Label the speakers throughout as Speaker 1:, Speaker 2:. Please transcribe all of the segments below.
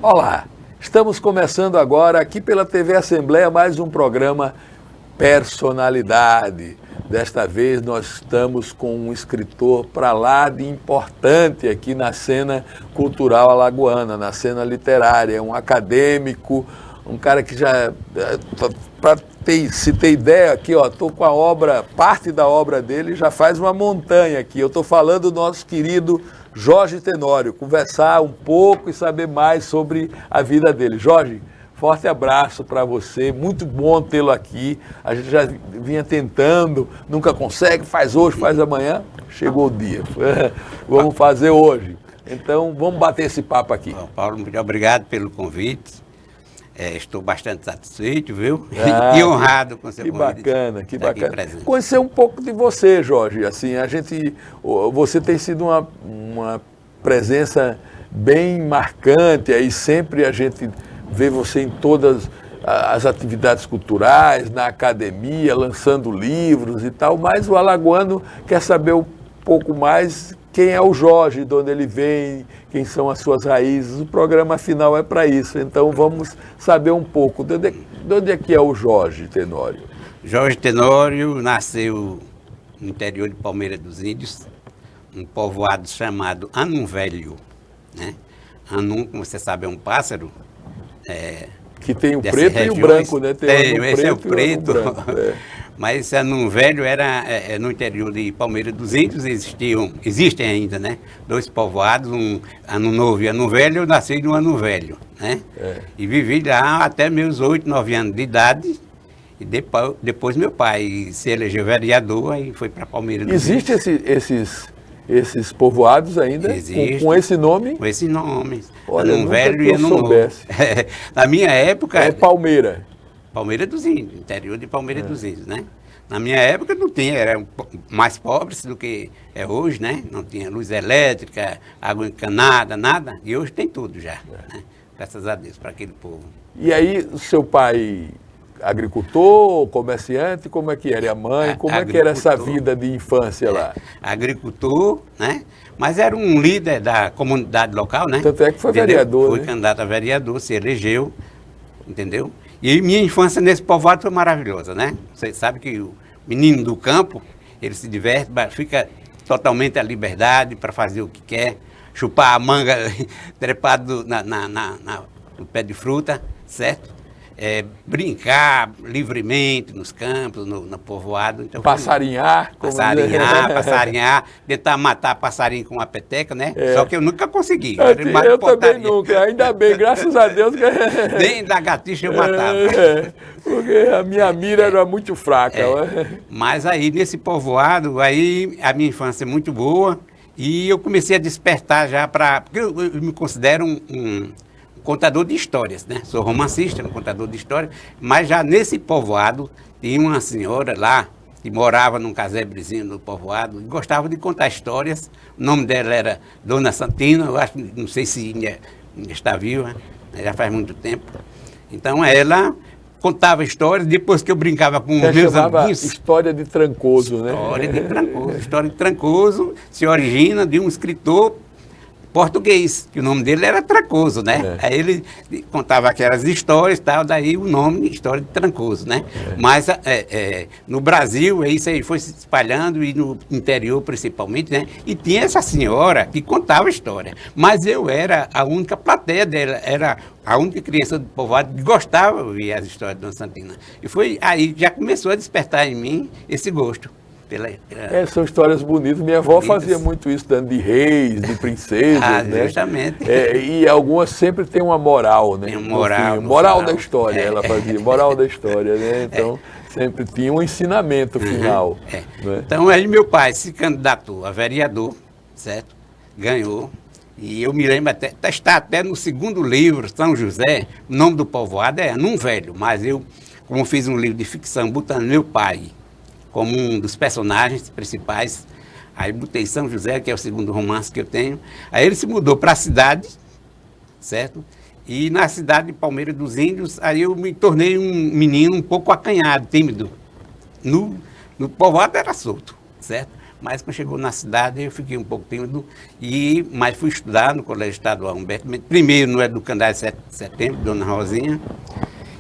Speaker 1: Olá, estamos começando agora aqui pela TV Assembleia mais um programa Personalidade. Desta vez nós estamos com um escritor para lá de importante aqui na cena cultural alagoana, na cena literária, um acadêmico, um cara que já, se ter ideia aqui, estou com a obra, parte da obra dele já faz uma montanha aqui. Eu estou falando do nosso querido Jorge Tenório, conversar um pouco e saber mais sobre a vida dele. Jorge, forte abraço para você, muito bom tê-lo aqui. A gente já vinha tentando, nunca consegue, faz hoje, faz amanhã, chegou o dia. Vamos fazer hoje. Então, vamos bater esse papo aqui.
Speaker 2: Bom, Paulo, muito obrigado pelo convite. Estou bastante satisfeito, viu? E honrado com o seu convite.
Speaker 1: Que bacana. Conhecer um pouco de você, Jorge. Assim, você tem sido uma presença bem marcante, aí sempre a gente vê você em todas as atividades culturais, na academia, lançando livros e tal, mas o alagoano quer saber um pouco mais quem é o Jorge, de onde ele vem, quem são as suas raízes. O programa final é para isso, então vamos saber um pouco. De onde é que é o Jorge Tenório?
Speaker 2: Jorge Tenório nasceu no interior de Palmeira dos Índios, um povoado chamado Anum Velho, né? Anum, como você sabe, é um pássaro.
Speaker 1: Que tem o preto regiões. E o branco, né?
Speaker 2: Tem esse é o preto. Mas esse Anum Velho era no interior de Palmeira dos Índios, existem ainda, né? Dois povoados, um Anum Novo e Anum Velho. Eu nasci no Anum Velho, né? E vivi lá até meus 8, 9 anos de idade. E depois meu pai se elegeu vereador e foi para Palmeira dos Índios.
Speaker 1: Existem esses povoados ainda com esse nome?
Speaker 2: Com esse nome.
Speaker 1: Olha,
Speaker 2: Anum Velho e Anum Novo. Na minha época...
Speaker 1: É Palmeira.
Speaker 2: Palmeira dos Índios, interior de Palmeira dos Índios, né? Na minha época não tinha, era mais pobres do que é hoje, né? Não tinha luz elétrica, água encanada, nada. E hoje tem tudo já, né? Graças a Deus, para aquele povo.
Speaker 1: E aí, o seu pai, agricultor, comerciante, como é que era? E a mãe, como é que era essa vida de infância lá?
Speaker 2: Agricultor, né? Mas era um líder da comunidade local, né?
Speaker 1: Tanto é que foi vereador,
Speaker 2: Foi candidato a vereador, se elegeu, entendeu? E minha infância nesse povoado foi maravilhosa, né? Você sabe que o menino do campo, ele se diverte, fica totalmente à liberdade para fazer o que quer, chupar a manga trepado no pé de fruta, certo? Brincar livremente nos campos, no povoado. Então,
Speaker 1: passarinhar.
Speaker 2: Passarinhar, tentar matar passarinho com uma peteca, né? Só que eu nunca consegui.
Speaker 1: Eu também nunca, ainda bem, graças a Deus.
Speaker 2: Nem lagartixa eu matava.
Speaker 1: Porque a minha mira era muito fraca.
Speaker 2: Mas aí, nesse povoado, aí a minha infância é muito boa e eu comecei a despertar já porque eu me considero um contador de histórias, né? Sou romancista, um contador de histórias, mas já nesse povoado tinha uma senhora lá que morava num casebrezinho no povoado e gostava de contar histórias. O nome dela era Dona Santina, eu acho, não sei se ainda está viva, já faz muito tempo. Então ela contava histórias, depois que eu brincava com os meus amigos.
Speaker 1: História de Trancoso, né?
Speaker 2: História de Trancoso se origina de um escritor português, que o nome dele era Trancoso, né? Aí ele contava aquelas histórias e tal, daí o nome, História de Trancoso, né? Mas no Brasil, isso aí foi se espalhando, e no interior principalmente, né? E tinha essa senhora que contava história, mas eu era a única plateia dela, era a única criança do povoado que gostava de ouvir as histórias de Dona Santina. E foi aí que já começou a despertar em mim esse gosto.
Speaker 1: São histórias bonitas. Minha avó fazia muito isso, dando de reis, de princesas, né?
Speaker 2: Justamente.
Speaker 1: E algumas sempre tem uma moral, né?
Speaker 2: Tem uma moral.
Speaker 1: Moral da história, ela fazia. Moral da história, né? Então, sempre tinha um ensinamento final. Né?
Speaker 2: Então, aí meu pai se candidatou a vereador, certo? Ganhou. E eu me lembro está até no segundo livro, São José, o nome do povoado é Anum Velho, mas eu, como fiz um livro de ficção, botando meu pai como um dos personagens principais, aí botei São José, que é o segundo romance que eu tenho. Aí ele se mudou para a cidade, certo? E na cidade de Palmeira dos Índios, aí eu me tornei um menino um pouco acanhado, tímido. No povoado era solto, certo? Mas quando chegou na cidade, eu fiquei um pouco tímido, mas fui estudar no Colégio Estadual Humberto Mendes, primeiro no Educandário 7 de Setembro, Dona Rosinha,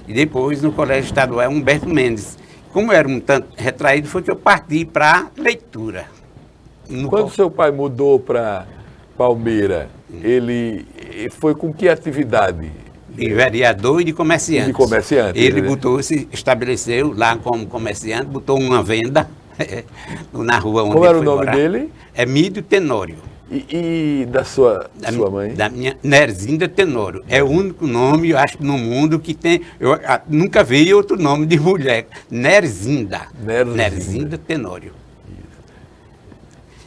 Speaker 2: e depois no Colégio Estadual Humberto Mendes. Como eu era um tanto retraído, foi que eu parti para leitura.
Speaker 1: Quando seu pai mudou para Palmeira, ele foi com que atividade?
Speaker 2: De vereador e de comerciante.
Speaker 1: De comerciante.
Speaker 2: Ele se estabeleceu lá como comerciante, botou uma venda na rua onde
Speaker 1: Qual era o
Speaker 2: foi
Speaker 1: nome
Speaker 2: morar.
Speaker 1: dele?
Speaker 2: Emílio Tenório.
Speaker 1: E da sua mãe?
Speaker 2: Da minha Nerzinda Tenório. É o único nome, eu acho, no mundo que tem. Eu nunca vi outro nome de mulher. Nerzinda. Nerzinda Tenório.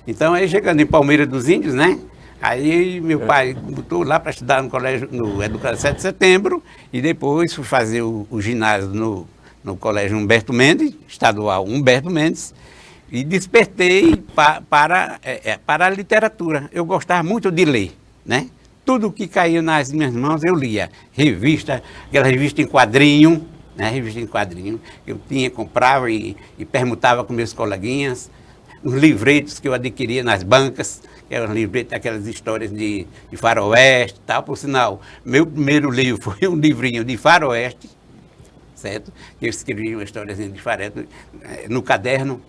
Speaker 2: Então, aí chegando em Palmeira dos Índios, né? Aí meu pai botou lá para estudar no colégio, no Educação 7 de Setembro, e depois fui fazer o ginásio no Colégio Humberto Mendes, estadual Humberto Mendes, e despertei para a literatura. Eu gostava muito de ler, né? Tudo que caía nas minhas mãos eu lia. Revista, aquela revista em quadrinho, né? Revista em quadrinho, eu comprava e permutava com meus coleguinhas. Os livretos que eu adquiria nas bancas, que eram livretos, aquelas histórias de faroeste e tal. Por sinal, meu primeiro livro foi um livrinho de faroeste, certo? Eu escrevi uma historiazinha de faroeste no caderno,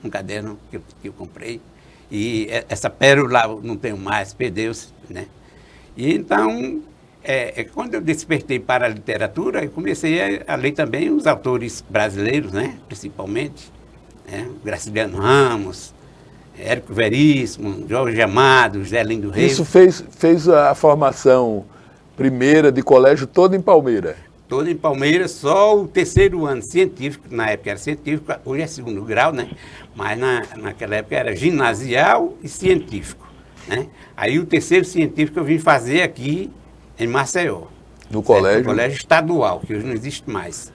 Speaker 2: que eu comprei. E essa pérola não tenho mais, perdeu-se, né? E então, quando eu despertei para a literatura, eu comecei a ler também os autores brasileiros, né? Principalmente, né? Graciliano Ramos, Érico Veríssimo, Jorge Amado, José Lindo Reis.
Speaker 1: Isso fez a formação primeira de colégio toda em Palmeira?
Speaker 2: Toda em Palmeira, só o terceiro ano científico, na época era científico, hoje é segundo grau, né? Mas naquela época era ginasial e científico, né? Aí o terceiro científico eu vim fazer aqui em Maceió.
Speaker 1: No colégio?
Speaker 2: No colégio estadual, que hoje não existe mais,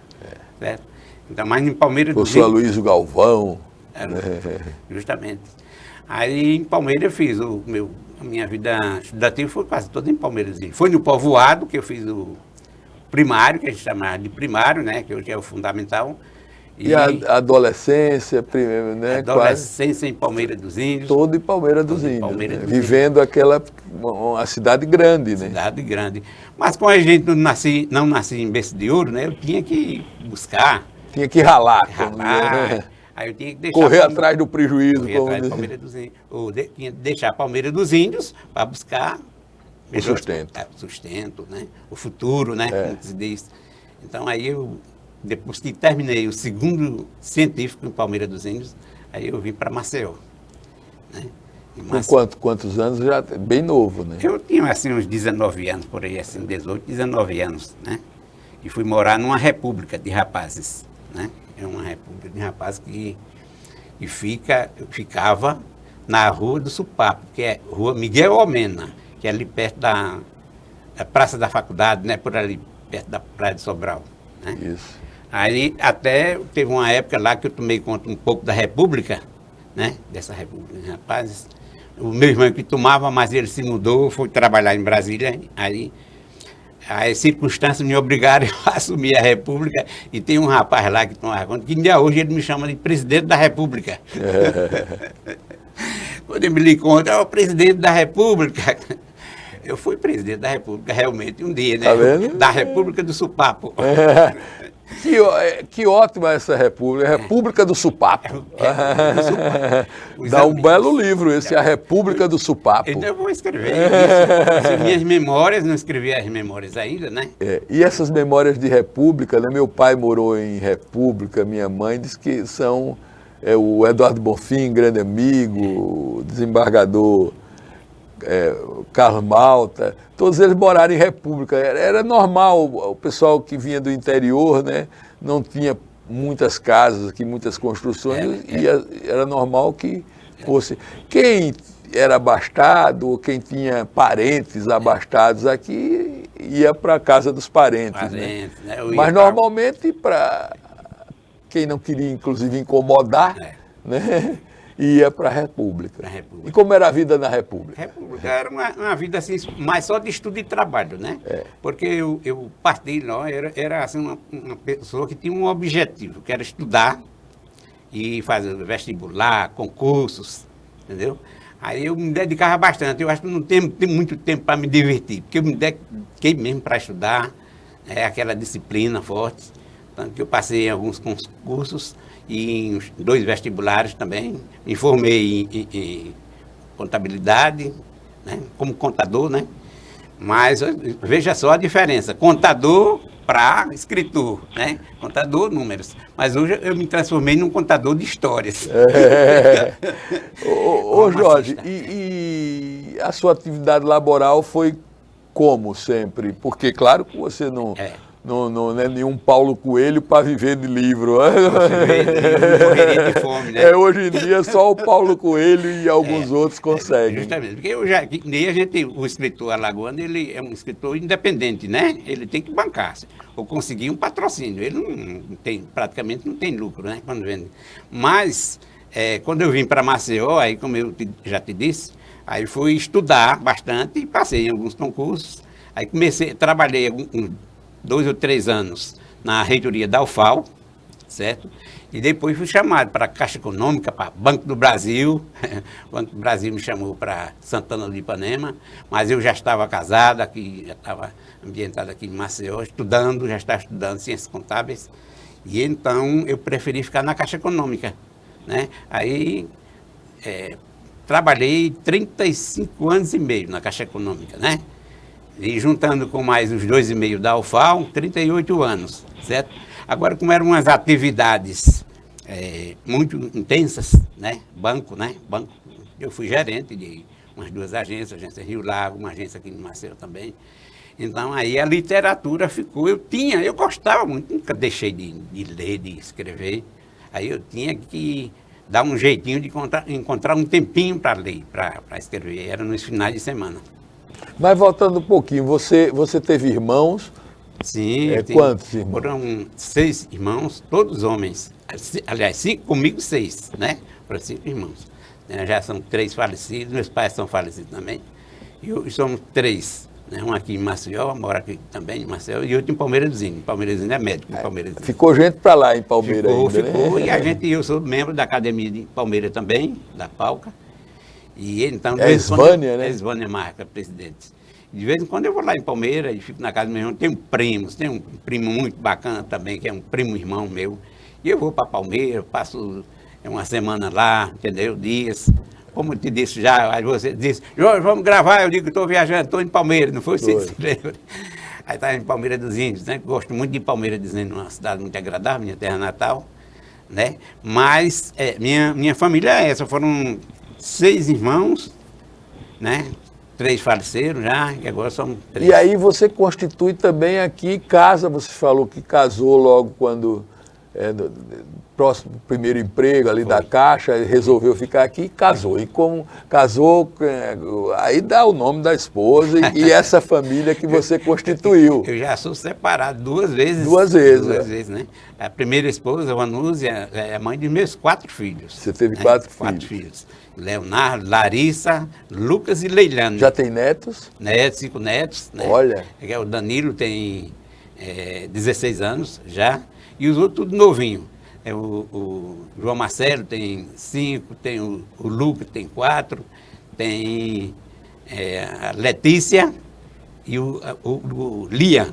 Speaker 2: certo? Então, mais em Palmeira...
Speaker 1: Professor Aloysio Galvão.
Speaker 2: Justamente. Aí em Palmeira eu fiz a minha vida estudantil foi quase toda em Palmeira. Foi no povoado que eu fiz o primário, que a gente chamava de primário, né? Que hoje é o fundamental.
Speaker 1: E a adolescência, né?
Speaker 2: Adolescência em Palmeira dos Índios.
Speaker 1: Todo em Palmeira dos Índios.
Speaker 2: Palmeira dos
Speaker 1: Vivendo uma cidade grande, né?
Speaker 2: Cidade grande. Mas como a gente não nasci em berço de ouro, né? Eu tinha que buscar.
Speaker 1: Tinha que ralar.
Speaker 2: Aí eu tinha que deixar...
Speaker 1: Correr atrás do prejuízo.
Speaker 2: Palmeira dos Índios. Tinha que deixar a Palmeira dos Índios para buscar...
Speaker 1: O sustento.
Speaker 2: Sustento, né? O futuro, né? Como se diz. Então aí depois que terminei o segundo científico em Palmeira dos Índios, aí eu vim para Maceió. Né?
Speaker 1: Com quantos anos? Já bem novo, né?
Speaker 2: Eu tinha assim uns 19 anos, por aí, assim, 18, 19 anos, né? E fui morar numa república de rapazes, né? É uma república de rapazes que ficava na Rua do Supapo, que é Rua Miguel Almena, que é ali perto da Praça da Faculdade, né? Por ali, perto da Praia de Sobral. Né?
Speaker 1: Isso.
Speaker 2: Aí até teve uma época lá que eu tomei conta um pouco da República, né? Dessa República de rapazes. O meu irmão que tomava, mas ele se mudou, foi trabalhar em Brasília, aí as circunstâncias me obrigaram a assumir a República, e tem um rapaz lá que toma conta, que ainda hoje ele me chama de presidente da República. Quando ele me lhe conta, o presidente da República. Eu fui presidente da República realmente um dia, né?
Speaker 1: Tá vendo?
Speaker 2: Da República do Supapo.
Speaker 1: Que ótima essa República, República do Supapo. Dá um belo livro esse, A República do Supapo.
Speaker 2: Então eu vou escrever isso. Minhas memórias, não escrevi as memórias ainda, né?
Speaker 1: E essas memórias de República, né? Meu pai morou em República, minha mãe diz que são o Eduardo Bonfim, grande amigo, o desembargador Carlos Malta, todos eles moraram em República. Era normal, o pessoal que vinha do interior, né, não tinha muitas casas aqui, muitas construções, e era normal que fosse. Quem era abastado, ou quem tinha parentes abastados aqui, ia para a casa dos parentes. Né? Mas normalmente, para quem não queria, inclusive, incomodar, né? Ia para a República. E como era a vida na República?
Speaker 2: A República era uma vida assim, mais só de estudo e trabalho, né? Porque eu parti lá, era assim, uma pessoa que tinha um objetivo, que era estudar e fazer vestibular, concursos, entendeu? Aí eu me dedicava bastante. Eu acho que não tenho muito tempo para me divertir, porque eu me dediquei mesmo para estudar, aquela disciplina forte. Tanto que eu passei em alguns concursos e em 2 vestibulares também. Me formei em contabilidade, né, como contador, né? Mas veja só a diferença, contador para escritor, né? Contador, números. Mas hoje eu me transformei num contador de histórias.
Speaker 1: Ô Jorge, e a sua atividade laboral foi como sempre? Porque claro que você não é nenhum Paulo Coelho para viver de livro.
Speaker 2: Morreria de fome, né?
Speaker 1: Hoje em dia só o Paulo Coelho e alguns outros conseguem.
Speaker 2: Justamente, porque o escritor alagoano, ele é um escritor independente, né? Ele tem que bancar-se, ou conseguir um patrocínio. Ele praticamente não tem lucro, né? Quando vende. Mas, quando eu vim para Maceió, aí como eu já te disse, aí fui estudar bastante e passei em alguns concursos. Aí trabalhei 2 ou 3 anos na reitoria da UFAL, certo? E depois fui chamado para a Caixa Econômica, para Banco do Brasil. O Banco do Brasil me chamou para Santana do Ipanema, mas eu já estava casado aqui, já estava ambientado aqui em Maceió, já estava estudando ciências contábeis. E então eu preferi ficar na Caixa Econômica, né? Aí trabalhei 35 anos e meio na Caixa Econômica, né? E juntando com mais os 2,5 da UFAL, 38 anos, certo? Agora, como eram umas atividades muito intensas, né? Banco, eu fui gerente de umas 2 agências, a agência Rio Lago, uma agência aqui em Maceió também. Então, aí a literatura ficou, eu gostava muito, nunca deixei de ler, de escrever. Aí eu tinha que dar um jeitinho de encontrar um tempinho para ler, para escrever, era nos finais de semana.
Speaker 1: Mas voltando um pouquinho, você teve irmãos?
Speaker 2: Sim.
Speaker 1: Quantos irmãos?
Speaker 2: Foram 6 irmãos, todos homens. Aliás, comigo 6, né? Foram 5 irmãos. Já são 3 falecidos, meus pais são falecidos também. E somos 3. Né? Um aqui em Maceió, mora aqui também em Maceió, e outro em Palmeirazinho. Palmeirazinho é médico.
Speaker 1: Ficou gente para lá em Palmeiras ainda,
Speaker 2: ficou,
Speaker 1: né?
Speaker 2: E eu sou membro da Academia de Palmeiras também, da PALCA. E então,
Speaker 1: Esvânia, né?
Speaker 2: Esvânia Marca, presidente. De vez em quando eu vou lá em Palmeiras e fico na casa do meu irmão. Tem um primo muito bacana também, que é um primo-irmão meu. E eu vou para Palmeiras, passo uma semana lá, entendeu? Dias. Como eu te disse já, aí você disse, Jorge, vamos gravar. Eu digo que estou viajando, estou em Palmeiras, não foi assim? Aí estava em Palmeiras dos Índios, né? Gosto muito de Palmeiras dos Índios, uma cidade muito agradável, minha terra natal, né? Mas minha família é essa, foram 6 irmãos, né? 3 faleceram já, e agora são 3.
Speaker 1: E aí você constitui também aqui casa, você falou que casou logo quando, próximo do primeiro emprego ali da Caixa, resolveu ficar aqui e casou. E como casou, aí dá o nome da esposa e essa família que você constituiu.
Speaker 2: Eu já sou separado 2 vezes.
Speaker 1: 2 vezes.
Speaker 2: 2 vezes, né? A primeira esposa, a Vanúzia, é a mãe de meus 4 filhos.
Speaker 1: Você teve 4 filhos?
Speaker 2: 4 filhos. Leonardo, Larissa, Lucas e Leilane.
Speaker 1: Já tem netos?
Speaker 2: 5 netos. Né?
Speaker 1: Olha.
Speaker 2: O Danilo tem 16 anos já, e os outros tudo novinho. O João Marcelo tem 5, tem o Lucas tem 4, tem a Letícia e o Lia.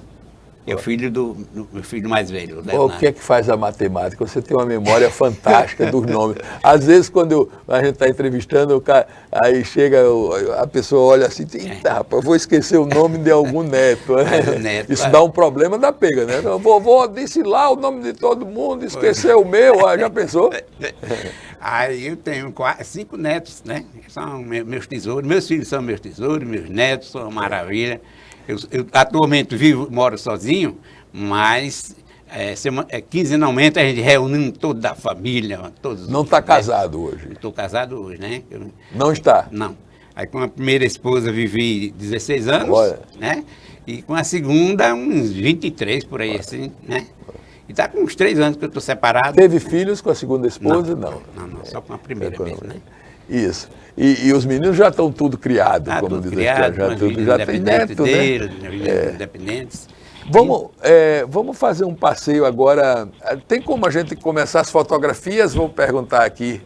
Speaker 2: É o filho do meu filho mais velho.
Speaker 1: O que é que faz a matemática? Você tem uma memória fantástica dos nomes. Às vezes, quando a gente está entrevistando, aí chega, a pessoa olha assim, eita, rapaz, vou esquecer o nome de algum neto. Né? Isso dá um problema da pega, né? A vovó disse lá o nome de todo mundo, esqueceu o meu, já pensou?
Speaker 2: Aí eu tenho 5 netos, né? São meus tesouros, meus filhos são meus tesouros, meus netos são uma maravilha. Eu atualmente moro sozinho, mas quinzenalmente a gente reúne toda a família. Todos.
Speaker 1: Não está casado hoje?
Speaker 2: Estou casado hoje, né?
Speaker 1: Não está?
Speaker 2: Não. Aí com a primeira esposa vivi 16 anos,
Speaker 1: olha,
Speaker 2: né? E com a segunda uns 23 por aí, assim, né? E está com uns 3 anos que eu estou separado.
Speaker 1: Teve filhos com a segunda esposa?
Speaker 2: Não, só com a primeira mesmo, né?
Speaker 1: Isso. E os meninos já estão tudo criados, como
Speaker 2: tudo
Speaker 1: diz
Speaker 2: criado,
Speaker 1: já tem neto,
Speaker 2: dele, né? Independentes.
Speaker 1: Vamos fazer um passeio agora. Tem como a gente começar as fotografias? Vou perguntar aqui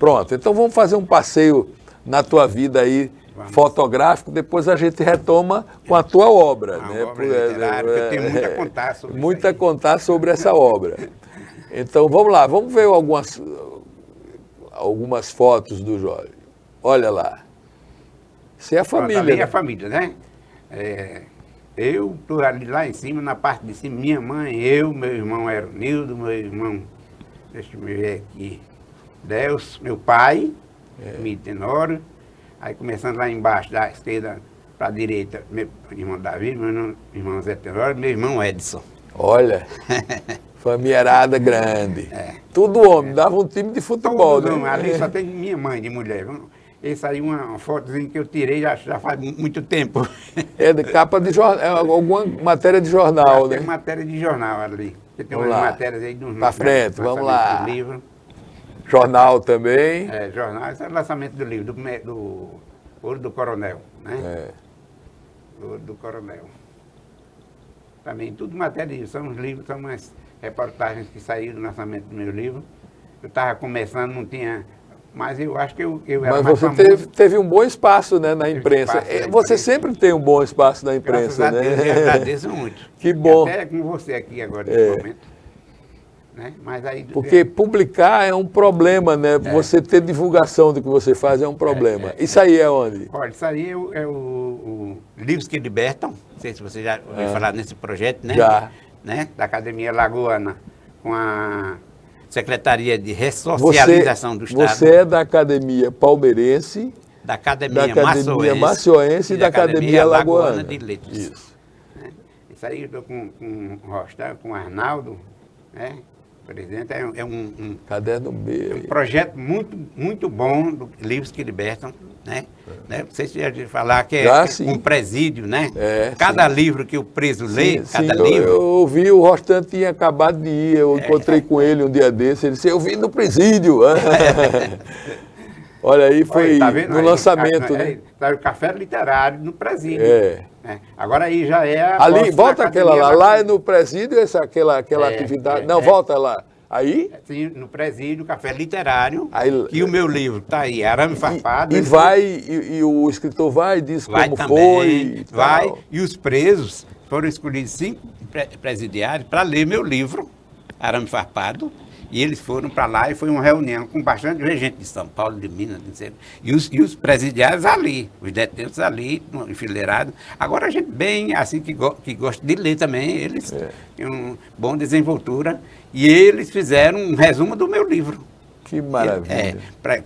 Speaker 1: Pronto, então vamos fazer um passeio na tua vida aí, fotográfico, depois a gente retoma com a tua obra. Né?
Speaker 2: Obra literária, eu tenho muito a contar sobre
Speaker 1: muito
Speaker 2: isso aí.
Speaker 1: a contar sobre essa obra. Então vamos lá, vamos ver algumas fotos do Jorge. Olha lá. Isso é a família.
Speaker 2: Ali é
Speaker 1: né?
Speaker 2: a família, né? Eu estou ali lá em cima, na parte de cima, minha mãe, eu, meu irmão Nildo, meu irmão, deixa eu ver aqui, Deus, meu pai, me Tenório. Aí começando lá embaixo, da esquerda para a direita, meu irmão Davi, meu irmão Zé Tenório, meu irmão Edson.
Speaker 1: Olha, família grande. Tudo homem, dava um time de futebol.
Speaker 2: Todos,
Speaker 1: né?
Speaker 2: ali só tem minha mãe de mulher. Essa aí uma fotozinha que eu tirei já faz muito tempo.
Speaker 1: É de capa de jornal, alguma matéria de jornal, né?
Speaker 2: Tem matéria de jornal ali. Tem
Speaker 1: Vamos
Speaker 2: umas
Speaker 1: lá.
Speaker 2: matérias aí dos
Speaker 1: Pra frente, vamos lá.
Speaker 2: do livro.
Speaker 1: Jornal também.
Speaker 2: Jornal, esse é o lançamento do livro, do Ouro do Coronel, né? Ouro do Coronel. Também tudo matéria disso, são os livros, são umas reportagens que saíram do lançamento do meu livro. Eu estava começando, não tinha... Mas eu acho que eu era
Speaker 1: Mas
Speaker 2: mais
Speaker 1: você
Speaker 2: famoso.
Speaker 1: teve um bom espaço, né, na imprensa.
Speaker 2: Espaço na
Speaker 1: Você
Speaker 2: imprensa.
Speaker 1: sempre tem um bom espaço na imprensa,
Speaker 2: Graças a
Speaker 1: né?
Speaker 2: Deus, eu agradeço muito.
Speaker 1: Que bom.
Speaker 2: Até com você aqui agora, nesse momento. Né? Mas aí,
Speaker 1: Porque publicar é um problema, né? Você ter divulgação do que você faz é um problema. Isso aí é onde?
Speaker 2: olha, isso aí é o Livros que Libertam. Não sei se você já ouviu falar nesse projeto, né?
Speaker 1: Já.
Speaker 2: Né? Da Academia Lagoana, com a Secretaria de Ressocialização do Estado.
Speaker 1: Você é da Academia Palmeirense,
Speaker 2: da Academia,
Speaker 1: da Academia Macioense e da Academia Lagoana.
Speaker 2: de Letras.
Speaker 1: Isso.
Speaker 2: Né? Isso aí eu estou com o Rostan, com o Arnaldo, né? Presidente, é um
Speaker 1: Caderno B.
Speaker 2: projeto muito, muito bom do Livros que Libertam, né? Não sei se já falar que
Speaker 1: Sim.
Speaker 2: um presídio, né?
Speaker 1: É,
Speaker 2: cada
Speaker 1: sim.
Speaker 2: livro que o preso lê,
Speaker 1: Sim,
Speaker 2: cada
Speaker 1: eu
Speaker 2: livro.
Speaker 1: ouvi, o Rostan tinha acabado de ir, eu encontrei com ele um dia desse, ele disse, eu vim do presídio. Olha aí, foi
Speaker 2: Olha, tá vendo?
Speaker 1: no
Speaker 2: Aí,
Speaker 1: lançamento, né?
Speaker 2: Tá o Café Literário no presídio.
Speaker 1: É.
Speaker 2: Agora aí já é a
Speaker 1: Ali,
Speaker 2: posse da
Speaker 1: volta aquela
Speaker 2: Academia
Speaker 1: lá é no presídio, aquela atividade. Não, volta lá. Aí?
Speaker 2: Sim, no presídio, Café Literário,
Speaker 1: Aí-
Speaker 2: que o meu livro está aí, Arame Farpado.
Speaker 1: E o escritor vai e diz
Speaker 2: Vai
Speaker 1: como
Speaker 2: também,
Speaker 1: foi. E
Speaker 2: vai.
Speaker 1: tal.
Speaker 2: E os presos foram escolhidos 5 presidiários para ler meu livro, Arame Farpado. E eles foram para lá e foi uma reunião com bastante gente de São Paulo, de Minas, e os presidiários ali, os detentos ali, enfileirados. Agora a gente bem, assim, que gosta de ler também, eles têm uma boa desenvoltura. E eles fizeram um resumo do meu livro.
Speaker 1: Que maravilha.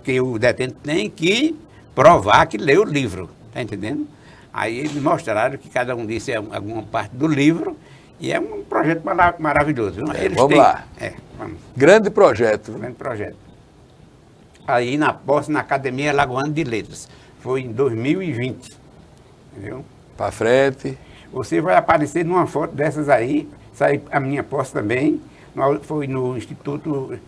Speaker 2: Que o detento tem que provar que leu o livro, tá entendendo? Aí eles mostraram que cada um disse alguma parte do livro. E é um projeto maravilhoso.
Speaker 1: Vamos lá.
Speaker 2: Vamos.
Speaker 1: Grande projeto.
Speaker 2: Grande projeto. Aí na Academia Lagoana de Letras. Foi em 2020. Entendeu?
Speaker 1: Para frente.
Speaker 2: Você vai aparecer numa foto dessas aí. Sai a minha posse também. Foi no Instituto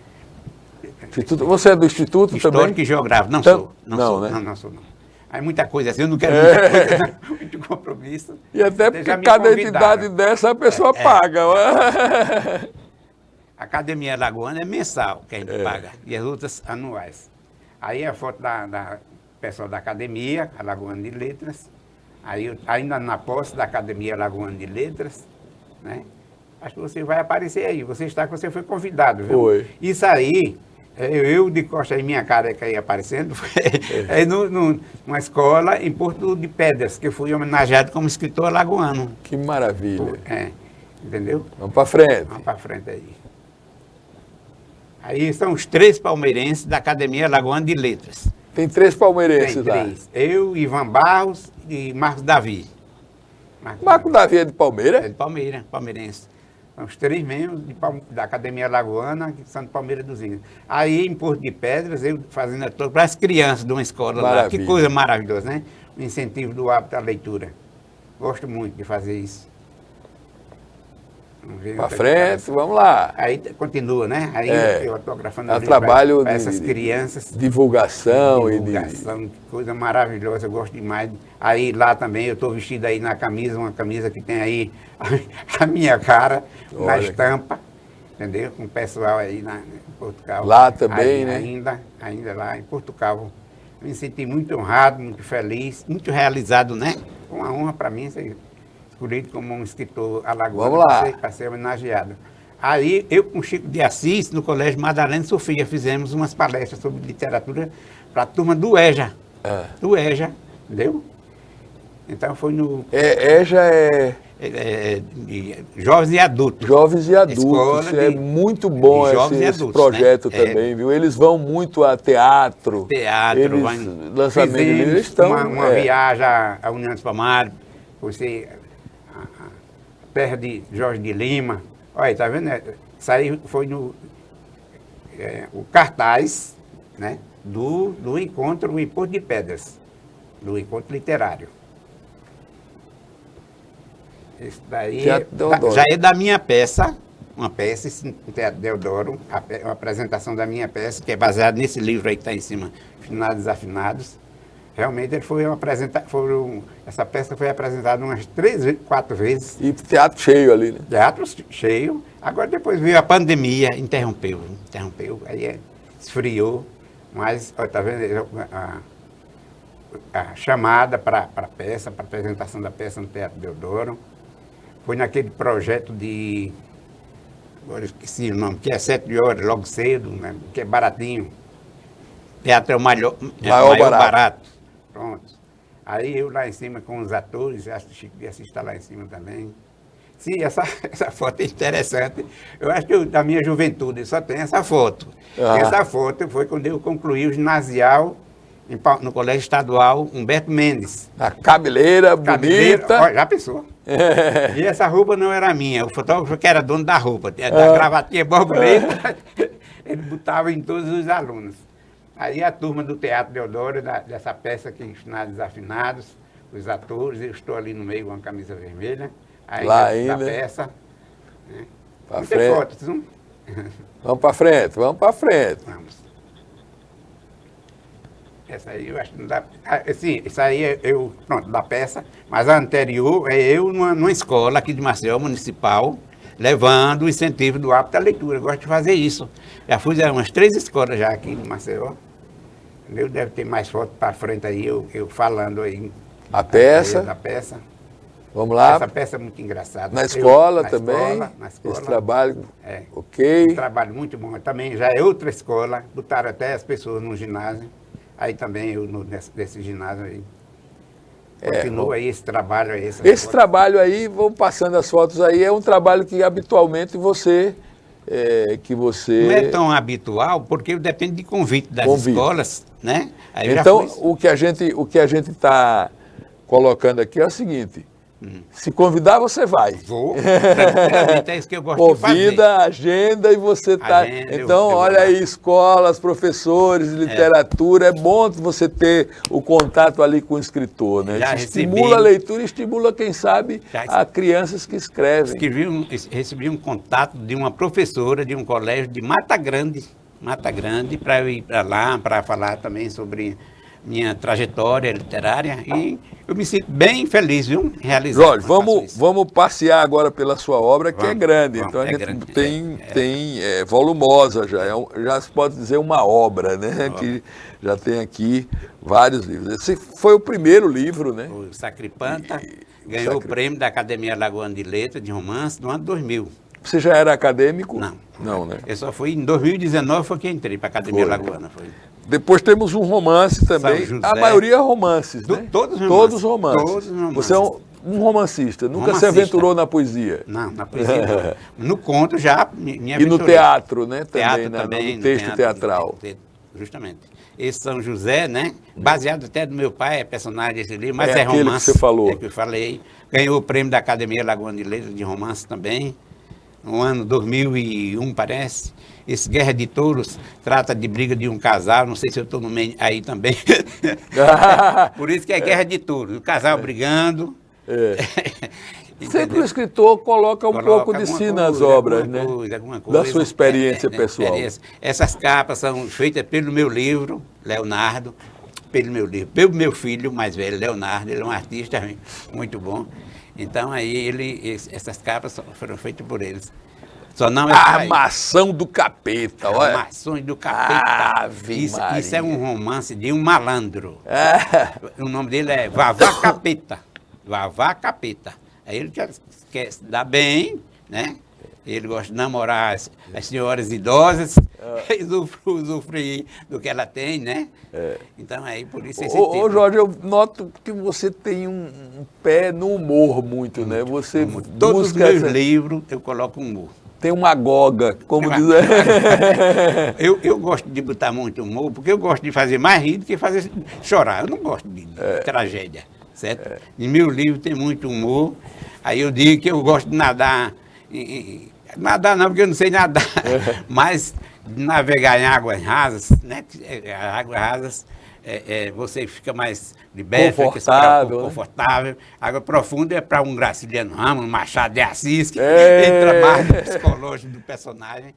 Speaker 1: Você é do Instituto
Speaker 2: Histórico
Speaker 1: também?
Speaker 2: e Geográfico. Não
Speaker 1: Então,
Speaker 2: sou.
Speaker 1: não, né?
Speaker 2: Não sou, não. Aí muita coisa assim, eu não quero muita coisa, não, muito compromisso.
Speaker 1: E até
Speaker 2: Vocês
Speaker 1: porque
Speaker 2: já me
Speaker 1: cada
Speaker 2: convidaram.
Speaker 1: entidade dessa a pessoa paga.
Speaker 2: A Academia Lagoana é mensal que a gente paga, e as outras anuais. Aí a foto da pessoal da Academia, a Lagoana de Letras, aí ainda na posse da Academia Lagoana de Letras, né? Acho que você vai aparecer aí, você foi convidado, viu?
Speaker 1: Foi.
Speaker 2: Isso aí, eu de costa aí, minha cara que aí aparecendo, foi numa escola em Porto de Pedras, que eu fui homenageado como escritor alagoano.
Speaker 1: Que maravilha.
Speaker 2: Entendeu?
Speaker 1: Vamos para frente.
Speaker 2: Vamos para frente aí. Aí são os 3 palmeirenses da Academia Lagoana de Letras.
Speaker 1: Tem 3 palmeirenses
Speaker 2: Tem
Speaker 1: lá.
Speaker 2: 3. Eu, Ivan Barros e Marcos Davi.
Speaker 1: Marco Davi é de
Speaker 2: É
Speaker 1: Palmeira?
Speaker 2: de Palmeira, palmeirense. São os 3 membros da Academia Lagoana, que são de Palmeira dos Índios. Aí, em Porto de Pedras, eu fazendo para as crianças de uma escola lá.
Speaker 1: Maravilha.
Speaker 2: Que coisa maravilhosa, né? O incentivo do hábito à leitura. Gosto muito de fazer isso.
Speaker 1: Para frente, vamos lá.
Speaker 2: Aí continua, né? Aí eu autografando
Speaker 1: É
Speaker 2: livro
Speaker 1: trabalho
Speaker 2: para
Speaker 1: de
Speaker 2: essas crianças.
Speaker 1: divulgação e de...
Speaker 2: Que coisa maravilhosa, eu gosto demais. Aí lá também eu estou vestido aí na camisa, uma camisa que tem aí a minha cara, na
Speaker 1: Olha.
Speaker 2: estampa. entendeu? Com o pessoal aí em Portugal.
Speaker 1: Lá também,
Speaker 2: aí,
Speaker 1: né?
Speaker 2: Ainda lá em Portugal. Me senti muito honrado, muito feliz, muito realizado, né? Uma honra para mim ser escolhido como um escritor alagoano.
Speaker 1: Vamos lá.
Speaker 2: Para ser homenageado. Aí, eu com Chico de Assis, no Colégio Madalena Sofia, fizemos umas palestras sobre literatura para a turma do EJA. Do EJA, entendeu? Então foi no...
Speaker 1: EJA
Speaker 2: Jovens e Adultos.
Speaker 1: Jovens e Adultos.
Speaker 2: Escola
Speaker 1: É muito bom esse projeto,
Speaker 2: né?
Speaker 1: também, viu? Eles vão muito a teatro.
Speaker 2: Teatro,
Speaker 1: lançamento de livros, eles estão...
Speaker 2: Uma viagem à União dos Palmares, você, a terra de Jorge de Lima. Olha, tá vendo? Isso aí foi no o cartaz, né, do encontro em Porto de Pedras, do encontro literário. Isso daí já é da minha peça, uma peça no Teatro Deodoro, uma apresentação da minha peça, que é baseada nesse livro aí que está em cima, Finados e Desafinados. Realmente ele foi essa peça foi apresentada umas 3, 4 vezes.
Speaker 1: E teatro cheio ali, né?
Speaker 2: Teatro cheio. Agora depois veio a pandemia, interrompeu, aí esfriou. Mas, ó, tá vendo a chamada para a peça, para a apresentação da peça no Teatro Deodoro. Foi naquele projeto de... Agora eu esqueci o nome, que é 7 horas, logo cedo, né, que é baratinho. Teatro é o maior barato. Pronto. Aí eu lá em cima com os atores, acho que o Chico de Assis está lá em cima também. Sim, essa foto é interessante. Eu acho que da minha juventude só tem essa foto. Essa foto foi quando eu concluí o ginasial no Colégio Estadual Humberto Mendes.
Speaker 1: A cabeleira bonita.
Speaker 2: Ó, já pensou? E essa roupa não era minha. O fotógrafo que era dono da roupa, da gravatinha borboleta, ele botava em todos os alunos. Aí a turma do Teatro Deodoro, dessa peça aqui, Finados e Desafinados, os atores, eu estou ali no meio com uma camisa vermelha, aí da peça. Né?
Speaker 1: Para frente.
Speaker 2: Fotos, não?
Speaker 1: Vamos para frente, vamos para frente.
Speaker 2: Vamos. Essa aí eu acho que não dá... Sim, isso aí pronto, da peça, mas a anterior é eu numa escola aqui de Maceió, municipal, levando o incentivo do hábito da leitura. Eu gosto de fazer isso. Já fui a umas 3 escolas já aqui de Maceió. Deve ter mais fotos para frente aí, eu falando aí.
Speaker 1: A peça.
Speaker 2: Da peça.
Speaker 1: Vamos lá.
Speaker 2: Essa peça é muito engraçada.
Speaker 1: Na escola também.
Speaker 2: Na escola.
Speaker 1: Esse trabalho, ok.
Speaker 2: Um trabalho muito bom. Também já é outra escola, botaram até as pessoas no ginásio. Aí também eu nesse ginásio aí. Continua aí esse trabalho aí.
Speaker 1: Esse trabalho aí, vão passando as fotos aí, é um trabalho que habitualmente você...
Speaker 2: Não é tão habitual, porque depende de convite das escolas, né? Aí
Speaker 1: então, o que a gente está colocando aqui é o seguinte: se convidar, você vai.
Speaker 2: Vou, é isso que eu gosto de fazer.
Speaker 1: Convida, agenda e você está... Então, olha aí, escolas, professores, literatura, é bom você ter o contato ali com o escritor, né? Estimula a leitura e estimula, quem sabe, a crianças que escrevem.
Speaker 2: Recebi um contato de uma professora de um colégio de Mata Grande, para eu ir para lá, para falar também sobre minha trajetória literária, e eu me sinto bem feliz, viu? Realizado.
Speaker 1: Jorge, vamos passear agora pela sua obra, que é grande. Então a gente tem volumosa já, já se pode dizer uma obra, né? Que já tem aqui vários livros. Esse foi o primeiro livro, né?
Speaker 2: O Sacripanta ganhou o prêmio da Academia Alagoana de Letras de Romance no ano 2000.
Speaker 1: Você já era acadêmico?
Speaker 2: Não.
Speaker 1: Não, né?
Speaker 2: Eu só fui em 2019 foi que entrei para a Academia Alagoana.
Speaker 1: Depois temos um romance também. A maioria é romances, né?
Speaker 2: Todos romances.
Speaker 1: Você é um romancista, nunca se aventurou na poesia?
Speaker 2: Não, na poesia não. No conto já me aventurei.
Speaker 1: E no teatro, né?
Speaker 2: Teatro também,
Speaker 1: no texto teatral.
Speaker 2: Justamente. Esse São José, né? Baseado até no meu pai, é personagem desse livro, mas é
Speaker 1: romance.
Speaker 2: Que
Speaker 1: você falou.
Speaker 2: É que eu falei. Ganhou o prêmio da Academia Alagoana de Letras de Romance também. No ano 2001, parece. Esse Guerra de Touros trata de briga de um casal, não sei se eu estou no meio aí também. Por isso que é Guerra de Touros, o casal brigando.
Speaker 1: Sempre o escritor coloca um pouco de si nas obras, né?
Speaker 2: Alguma coisa,
Speaker 1: da sua experiência pessoal.
Speaker 2: Essas capas são feitas pelo meu livro, Leonardo, pelo meu filho mais velho, Leonardo, ele é um artista muito bom. Então aí essas capas foram feitas por eles. Só não é
Speaker 1: Armação do Capeta, olha.
Speaker 2: Armações do Capeta.
Speaker 1: Ave
Speaker 2: Isso
Speaker 1: Maria.
Speaker 2: é um romance de um malandro.
Speaker 1: É.
Speaker 2: O nome dele é Vavá Capeta. Vavá Capeta. Aí ele quer se dar bem, né? Ele gosta de namorar as senhoras idosas, e usufruir do que ela tem, né? Então, aí, por isso esse
Speaker 1: Ô,
Speaker 2: título.
Speaker 1: Jorge, eu noto que você tem um pé no humor muito, né? Você
Speaker 2: Todos os
Speaker 1: busca...
Speaker 2: meus livros eu coloco humor.
Speaker 1: Tem uma goga, como diz...
Speaker 2: Eu gosto de botar muito humor, porque eu gosto de fazer mais rir do que fazer chorar. Eu não gosto de tragédia, certo? Em meu livro tem muito humor. Aí eu digo que eu gosto de nadar. Nadar não, porque eu não sei nadar. Mas navegar em águas rasas, né? Águas rasas, você fica mais liberto,
Speaker 1: confortável,
Speaker 2: confortável. Água profunda é para um Graciliano Ramos, um Machado de Assis, que entra mais no psicológico do personagem.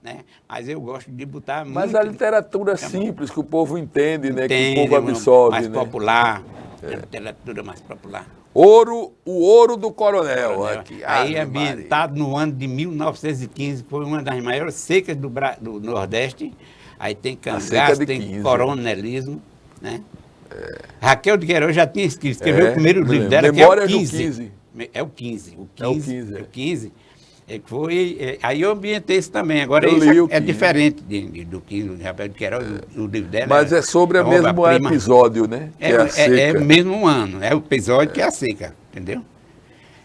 Speaker 2: Né? Mas eu gosto de botar muito...
Speaker 1: Mas a literatura simples, que o povo entende, né?
Speaker 2: Entende,
Speaker 1: que o povo absorve.
Speaker 2: mais
Speaker 1: né?
Speaker 2: popular, a literatura mais popular.
Speaker 1: O Ouro do Coronel. Aqui.
Speaker 2: Aí ambientado no ano de 1915, foi uma das maiores secas do Nordeste. Aí tem cangaço, tem
Speaker 1: 15,
Speaker 2: coronelismo, né? Raquel de Queiroz já tinha escreveu o primeiro livro dela,
Speaker 1: Memória
Speaker 2: que é o
Speaker 1: do
Speaker 2: 15.
Speaker 1: 15.
Speaker 2: É o 15.
Speaker 1: O 15.
Speaker 2: Aí eu ambientei isso também. Agora
Speaker 1: Eu
Speaker 2: isso
Speaker 1: li o
Speaker 2: é
Speaker 1: 15.
Speaker 2: diferente do 15, do Raquel de Queiroz, o livro dela.
Speaker 1: Mas é sobre o mesmo
Speaker 2: obra-prima.
Speaker 1: episódio, né? Que a seca.
Speaker 2: É o mesmo ano, é o episódio que é a seca, entendeu?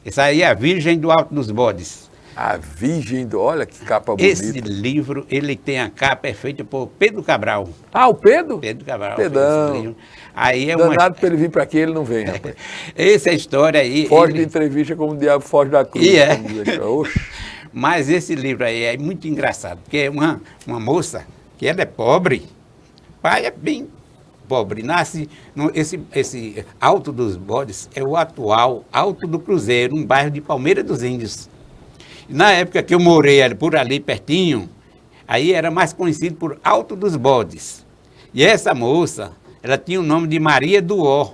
Speaker 2: Esse aí é a Virgem do Alto dos Bodes.
Speaker 1: A Virgem do... Olha que capa bonita.
Speaker 2: Esse livro, ele tem a capa, é feita por Pedro Cabral.
Speaker 1: Ah, o Pedro?
Speaker 2: Pedro Cabral.
Speaker 1: Pedrão.
Speaker 2: Fez esse livro. Aí é
Speaker 1: Danado para ele vir para aqui, ele não vem, rapaz.
Speaker 2: Essa é a história aí.
Speaker 1: Foge de entrevista como o diabo foge da cruz.
Speaker 2: E é.
Speaker 1: Oxe.
Speaker 2: Mas esse livro aí é muito engraçado, porque é uma moça que ela é pobre, pai é bem pobre, nasce, esse Alto dos Bodes é o atual Alto do Cruzeiro, um bairro de Palmeira dos Índios. E na época que eu morei por ali pertinho, aí era mais conhecido por Alto dos Bodes. E essa moça, ela tinha o nome de Maria do Ó.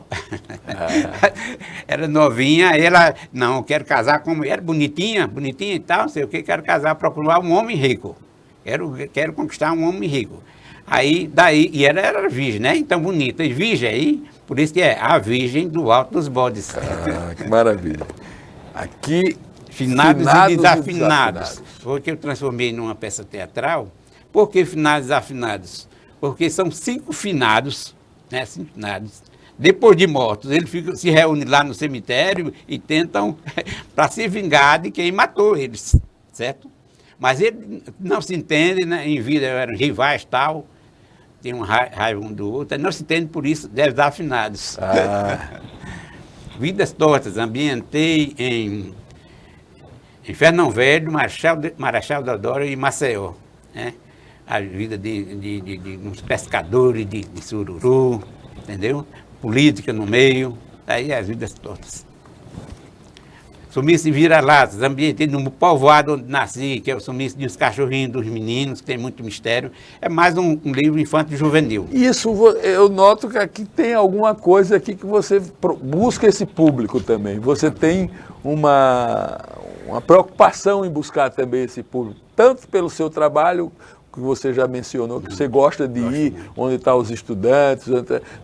Speaker 2: Era novinha, ela, não, eu quero casar com mulher bonitinha e tal, não sei o que, quero casar, procurar um homem rico. Quero conquistar um homem rico. Aí, e ela era virgem, né? Então, bonita. E virgem aí, por isso que é a Virgem do Alto dos Bodes.
Speaker 1: Ah, que maravilha. Aqui,
Speaker 2: Finados e Desafinados. Foi que eu transformei numa peça teatral. Por que Finados e Desafinados? Porque são 5 finados, né? 5 finados. Depois de mortos, eles se reúnem lá no cemitério e tentam para se vingar de quem matou eles, certo? Mas eles não se entendem, né? Em vida eram rivais tal, tem um raiva um do outro, não se entendem por isso, desafinados. Vidas Tortas, ambientei em Fernão Velho, Marechal Deodoro e Maceió, né? A vida de uns pescadores de sururu, entendeu? Política no meio, aí as vidas tortas. Sumiço em Vira-Latas, ambientei no povoado onde nasci, que é o sumiço de uns cachorrinhos dos meninos, que tem muito mistério. É mais um livro infanto-juvenil.
Speaker 1: Isso, eu noto que aqui tem alguma coisa aqui que você busca esse público também. Você tem uma preocupação em buscar também esse público, tanto pelo seu trabalho, que você já mencionou, que você gosta de ir onde estão os estudantes,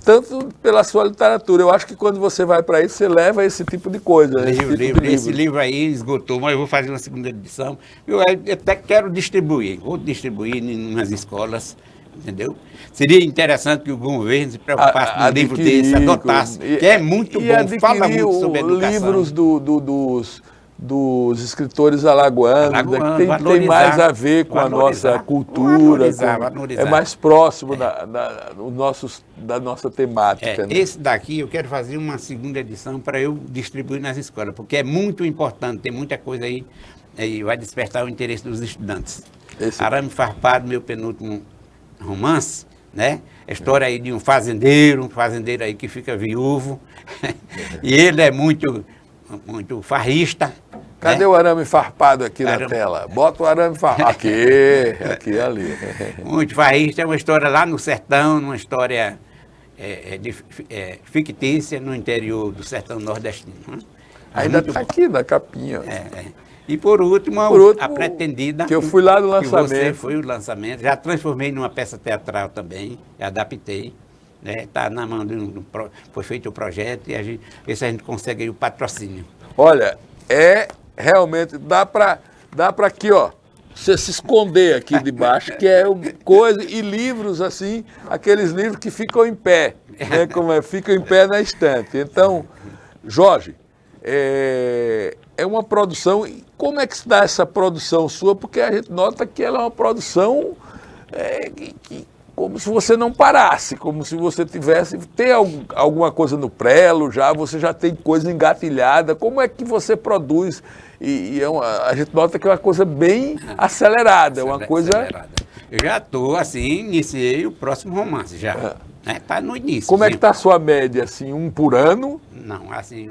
Speaker 1: tanto pela sua literatura. Eu acho que quando você vai para isso, você leva esse tipo de coisa.
Speaker 2: Esse livro aí esgotou, mas eu vou fazer uma segunda edição. Eu até quero distribuir, vou distribuir em umas escolas, entendeu? Seria interessante que o governo se preocupasse com um livro desse, adotasse, que é muito bom, fala muito sobre educação.
Speaker 1: Livros dos escritores alagoanos, que tem mais a ver com a nossa cultura,
Speaker 2: valorizar.
Speaker 1: É mais próximo da nossa temática. Né?
Speaker 2: Esse daqui eu quero fazer uma segunda edição para eu distribuir nas escolas, porque é muito importante, tem muita coisa aí, e vai despertar o interesse dos estudantes. Arame Farpado, meu penúltimo romance, né? A história aí de um fazendeiro aí que fica viúvo, e ele é muito farrista.
Speaker 1: Cadê, né? O arame farpado aqui na tela? Bota o arame farpado. Aqui, ali.
Speaker 2: Muito farrista, é uma história lá no sertão, uma história fictícia no interior do sertão nordestino. Né?
Speaker 1: Ainda está aqui na capinha.
Speaker 2: E por último, a Pretendida.
Speaker 1: Que eu fui lá no lançamento.
Speaker 2: Que você foi o lançamento. Já transformei numa peça teatral também, adaptei. Está na mão foi feito o projeto e a gente vê se a gente consegue aí o patrocínio.
Speaker 1: Olha, realmente, dá para aqui, ó, você se esconder aqui debaixo, que é coisa, e livros assim, aqueles livros que ficam em pé, né, ficam em pé na estante. Então, Jorge, é uma produção, como é que se dá essa produção sua? Porque a gente nota que ela é uma produção como se você não parasse, como se você tem alguma coisa no prelo já, você já tem coisa engatilhada. Como é que você produz? A gente nota que é uma coisa bem acelerada, uma coisa... Acelerada.
Speaker 2: Eu já estou, assim, iniciei o próximo romance já. Está no início.
Speaker 1: Como é que está a sua média, assim, um por ano?
Speaker 2: Não, assim,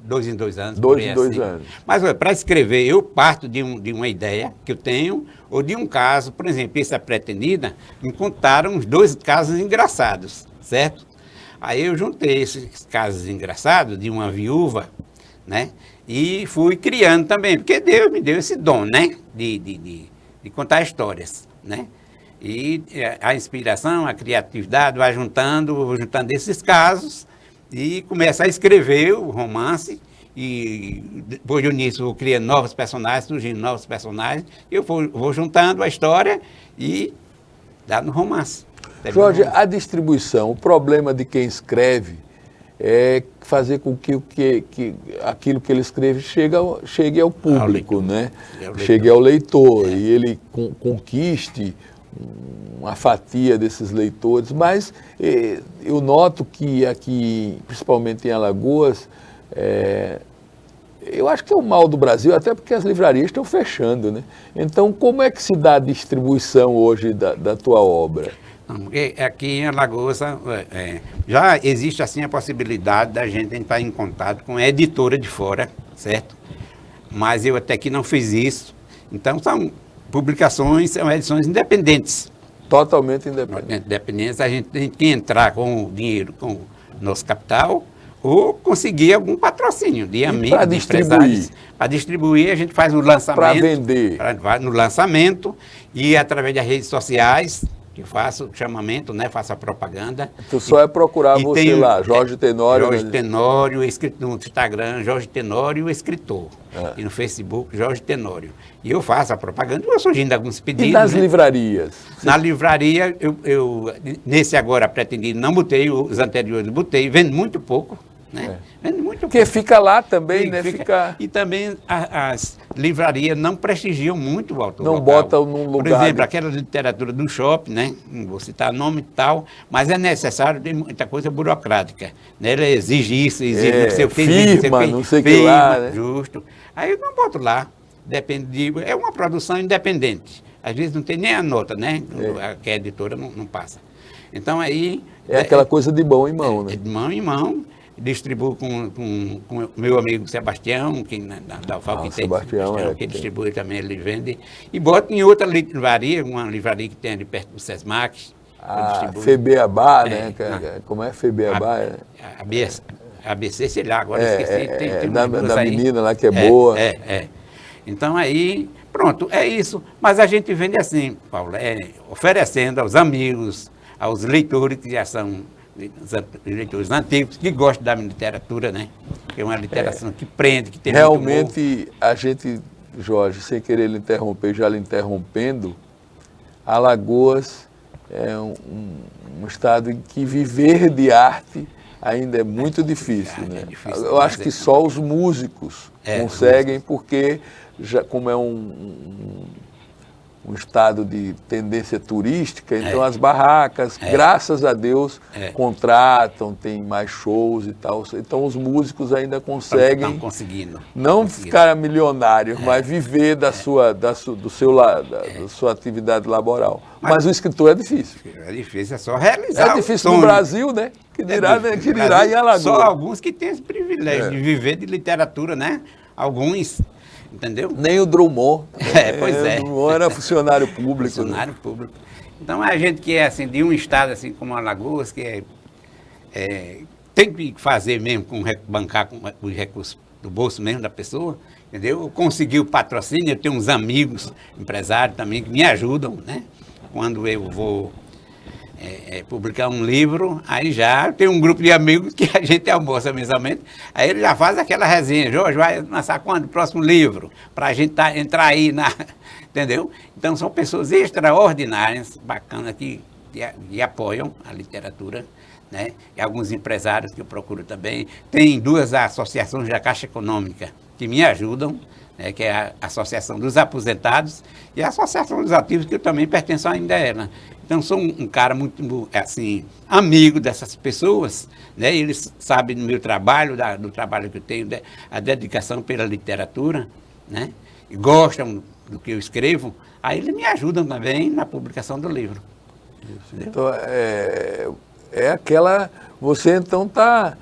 Speaker 2: 2 em 2 anos.
Speaker 1: 2 em 2
Speaker 2: assim.
Speaker 1: anos.
Speaker 2: Mas para escrever, eu parto de uma ideia que eu tenho, ou de um caso, por exemplo, essa Pretendida, me contaram uns 2 casos engraçados, certo? Aí eu juntei esses casos engraçados de uma viúva, né? E fui criando também, porque Deus me deu esse dom, né? De contar histórias, né? E a inspiração, a criatividade, vou juntando esses casos e começo a escrever o romance. E depois nisso eu criando novos personagens, surgindo novos personagens, eu vou juntando a história e dá no romance.
Speaker 1: Jorge, a distribuição, o problema de quem escreve é fazer com que aquilo que ele escreve chegue ao público, né? Chegue ao leitor e ele conquiste uma fatia desses leitores. Mas eu noto que aqui, principalmente em Alagoas, eu acho que é o mal do Brasil, até porque as livrarias estão fechando, né? Então, como é que se dá a distribuição hoje da tua obra?
Speaker 2: Porque aqui em Alagoas já existe assim a possibilidade da gente entrar em contato com a editora de fora, certo? Mas eu até aqui não fiz isso. Então são publicações, são edições independentes.
Speaker 1: Totalmente independentes.
Speaker 2: Independentes, a gente tem que entrar com o dinheiro, com o nosso capital, ou conseguir algum patrocínio de amigos, de empresários. Para distribuir, a gente faz o lançamento.
Speaker 1: Para vender.
Speaker 2: Vai no lançamento e através das redes sociais, que eu faço o chamamento, né? Faço a propaganda.
Speaker 1: Tu só é procurar você lá, Jorge Tenório.
Speaker 2: Jorge Tenório, no Instagram, Jorge Tenório, o escritor. E no Facebook, Jorge Tenório. E eu faço a propaganda, eu surgindo alguns pedidos.
Speaker 1: E nas livrarias?
Speaker 2: Na livraria, eu nesse agora pretendido, não botei, os anteriores botei, vendo muito pouco. Né? Vendo muito
Speaker 1: porque pouco. Fica lá também, né?
Speaker 2: E também as livrarias não prestigiam muito o autor
Speaker 1: não
Speaker 2: local.
Speaker 1: Botam num lugar...
Speaker 2: Por exemplo, aquela literatura do shopping, né? Não vou citar nome e tal, mas é necessário, tem muita coisa burocrática. Né? Ela exige isso, exige não sei o que,
Speaker 1: firma, não sei o que lá, né?
Speaker 2: Justo. Aí eu não boto lá. Depende é uma produção independente. Às vezes não tem nem a nota, né? Que a editora não passa. Então aí...
Speaker 1: É aquela coisa de mão em mão, né?
Speaker 2: De mão em mão. Distribuo com o meu amigo Sebastião, que da UFAL, que tem
Speaker 1: Sebastião,
Speaker 2: que distribui também, ele vende. E boto em outra livraria, uma livraria que tem ali perto do Sesmac.
Speaker 1: FEBEABA, né? Como é FEBEABA?
Speaker 2: ABC, sei lá, agora esqueci. Tem
Speaker 1: da menina lá que é boa.
Speaker 2: Então aí, pronto, é isso. Mas a gente vende assim, Paulo, oferecendo aos amigos, aos leitores que já são leitores antigos, que gostam da literatura, né? Que é uma literatura que prende, que tem
Speaker 1: realmente a gente, Jorge, sem querer lhe interromper, já lhe interrompendo, Alagoas é um estado em que viver de arte ainda é muito difícil, né? Difícil, eu acho que só os músicos conseguem, porque já, como é um estado de tendência turística, então as barracas, graças a Deus, contratam, tem mais shows e tal. Então os músicos ainda conseguem,
Speaker 2: estão conseguindo,
Speaker 1: ficar milionários, mas viver da sua atividade laboral. Mas o escritor é difícil.
Speaker 2: É difícil, é só realizar.
Speaker 1: É difícil no Brasil, né? Que dirá em Alagoas.
Speaker 2: Só alguns que têm esse privilégio de viver de literatura, né? Alguns... Entendeu?
Speaker 1: Nem o Drummond.
Speaker 2: Pois é.
Speaker 1: O Drummond era funcionário público.
Speaker 2: Funcionário público. Então, a gente que é assim, de um estado assim como Alagoas, que tem que fazer mesmo, bancar com os recursos do bolso mesmo da pessoa, entendeu? Eu consegui o patrocínio, eu tenho uns amigos, empresários também, que me ajudam, né? Quando eu vou publicar um livro, aí já tem um grupo de amigos que a gente almoça mensalmente, aí ele já faz aquela resenha, Jorge, vai lançar quando? O próximo livro, para a gente entrar aí entendeu? Então são pessoas extraordinárias, bacanas, que apoiam a literatura, né? E alguns empresários que eu procuro também. Tem 2 associações da Caixa Econômica que me ajudam, né? Que é a Associação dos Aposentados e a Associação dos Ativos, que eu também pertenço ainda a ela. Então, sou um cara muito, assim, amigo dessas pessoas, né? Eles sabem do meu trabalho, do trabalho que eu tenho, a dedicação pela literatura, né? E gostam do que eu escrevo, aí eles me ajudam também na publicação do livro.
Speaker 1: Então, aquela... Você, então, tá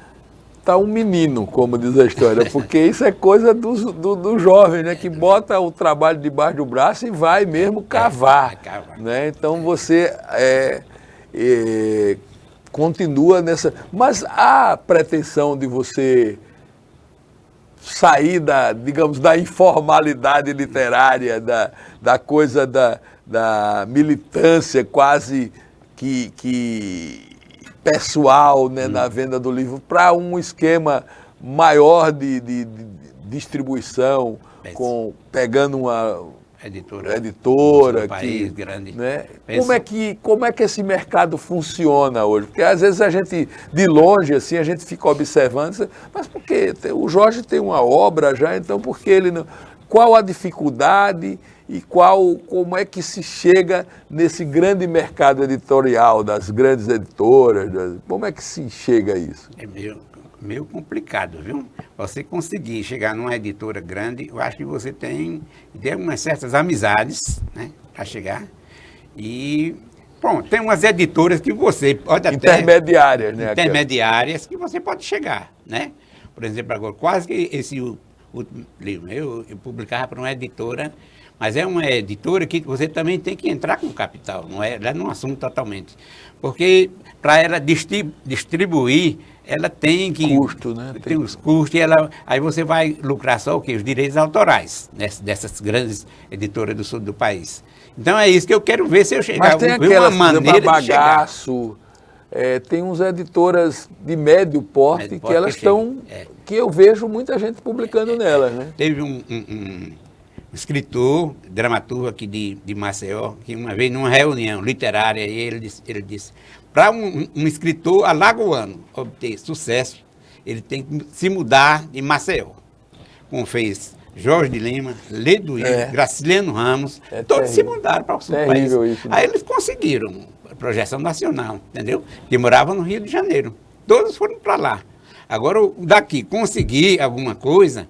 Speaker 1: um menino, como diz a história, porque isso é coisa do jovem, né? Que bota o trabalho debaixo do braço e vai mesmo cavar. Né? Então, você continua nessa... Mas há pretensão de você sair digamos, da informalidade literária, da coisa da militância quase que pessoal, né, na venda do livro, para um esquema maior de distribuição, pegando uma editora
Speaker 2: país grande.
Speaker 1: Né? Como é que esse mercado funciona hoje? Porque às vezes a gente, de longe, assim, a gente fica observando, mas por que? O Jorge tem uma obra já, então por que ele não... Qual a dificuldade e como é que se chega nesse grande mercado editorial das grandes editoras? Como é que se chega a isso?
Speaker 2: É meio complicado, viu? Você conseguir chegar numa editora grande, eu acho que você tem umas certas amizades, né, para chegar. E, bom, tem umas editoras que você pode até...
Speaker 1: Intermediárias, né?
Speaker 2: Intermediárias que você pode chegar, né? Por exemplo, agora, quase que esse último livro, eu publicava para uma editora, mas é uma editora que você também tem que entrar com capital, ela não assume totalmente. Porque para ela distribuir, ela tem que...
Speaker 1: Custo, né?
Speaker 2: Tem os custos, aí você vai lucrar só o quê? Os direitos autorais, dessas grandes editoras do sul do país. Então é isso que eu quero ver se eu chegar.
Speaker 1: Mas tem aquelas, Bagaço, tem uns editoras de médio porte que elas estão... que eu vejo muita gente publicando nelas, né?
Speaker 2: Teve um escritor, dramaturgo aqui de Maceió, que uma vez numa reunião literária, ele disse para um escritor alagoano obter sucesso, ele tem que se mudar de Maceió. Como fez Jorge de Lima, Leduíno, Graciliano Ramos, todos se mudaram para o sul do país. Isso, né? Aí eles conseguiram a projeção nacional, entendeu? Que moravam no Rio de Janeiro. Todos foram para lá. Agora, daqui, conseguir alguma coisa,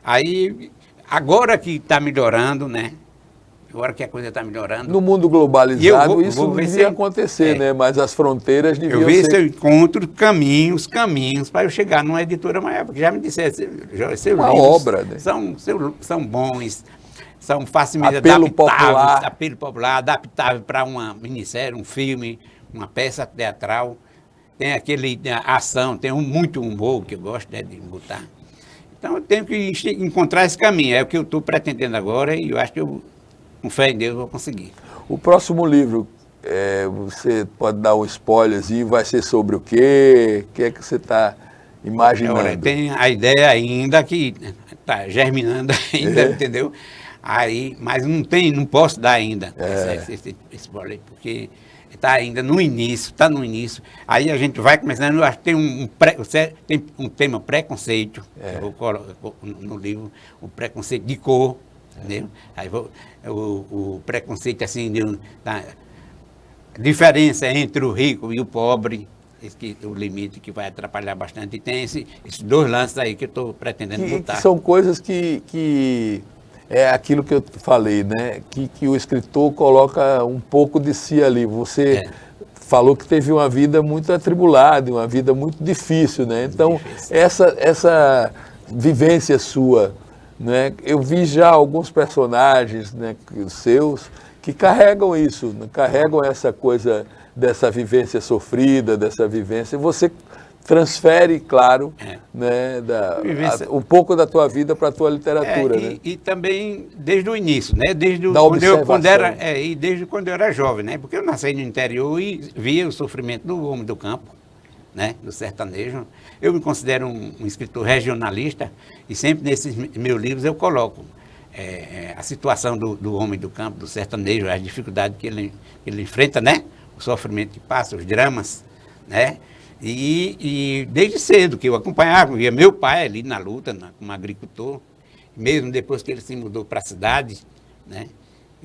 Speaker 2: aí, agora que está melhorando, né? Agora que a coisa está melhorando.
Speaker 1: No mundo globalizado, isso não devia acontecer, né? Mas as fronteiras deviam ser...
Speaker 2: Eu ver se eu encontro caminhos para eu chegar numa editora maior, porque já me disseram, seus
Speaker 1: uma
Speaker 2: livros
Speaker 1: obra, né?
Speaker 2: são bons, são facilmente apelo popular, adaptável para uma minissérie, um filme, uma peça teatral. Tem a ação, tem muito humor que eu gosto, né, de botar. Então eu tenho que encontrar esse caminho, é o que eu estou pretendendo agora e eu acho que com fé em Deus, vou conseguir.
Speaker 1: O próximo livro, você pode dar um spoilerzinho, vai ser sobre o quê? O que é que você está imaginando?
Speaker 2: Olha, tem a ideia ainda que está germinando ainda, entendeu? Aí, mas não posso dar ainda esse spoiler, porque está ainda no início, Aí a gente vai começando, eu acho que tem um tema preconceito, eu vou colocar no livro, o preconceito de cor, entendeu? Aí o preconceito assim, a diferença entre o rico e o pobre, o limite que vai atrapalhar bastante. E tem esses 2 lances aí que eu estou pretendendo botar.
Speaker 1: Que são coisas que é aquilo que eu falei, né? Que o escritor coloca um pouco de si ali. Você falou que teve uma vida muito atribulada, uma vida muito difícil, né? Então, essa vivência sua, né? Eu vi já alguns personagens, né, seus que carregam isso, né? Carregam essa coisa dessa vivência sofrida, dessa vivência. Você transfere, claro, né, um pouco da tua vida para a tua literatura. Né?
Speaker 2: E também desde o início, né? Desde quando eu era jovem, né? Porque eu nasci no interior e via o sofrimento do homem do campo, né? Do sertanejo. Eu me considero um escritor regionalista e sempre nesses meus livros eu coloco a situação do homem do campo, do sertanejo, as dificuldades que ele enfrenta, né? O sofrimento que passa, os dramas, né? E desde cedo que eu acompanhava, via meu pai ali na luta, como agricultor, mesmo depois que ele se mudou para a cidade, né?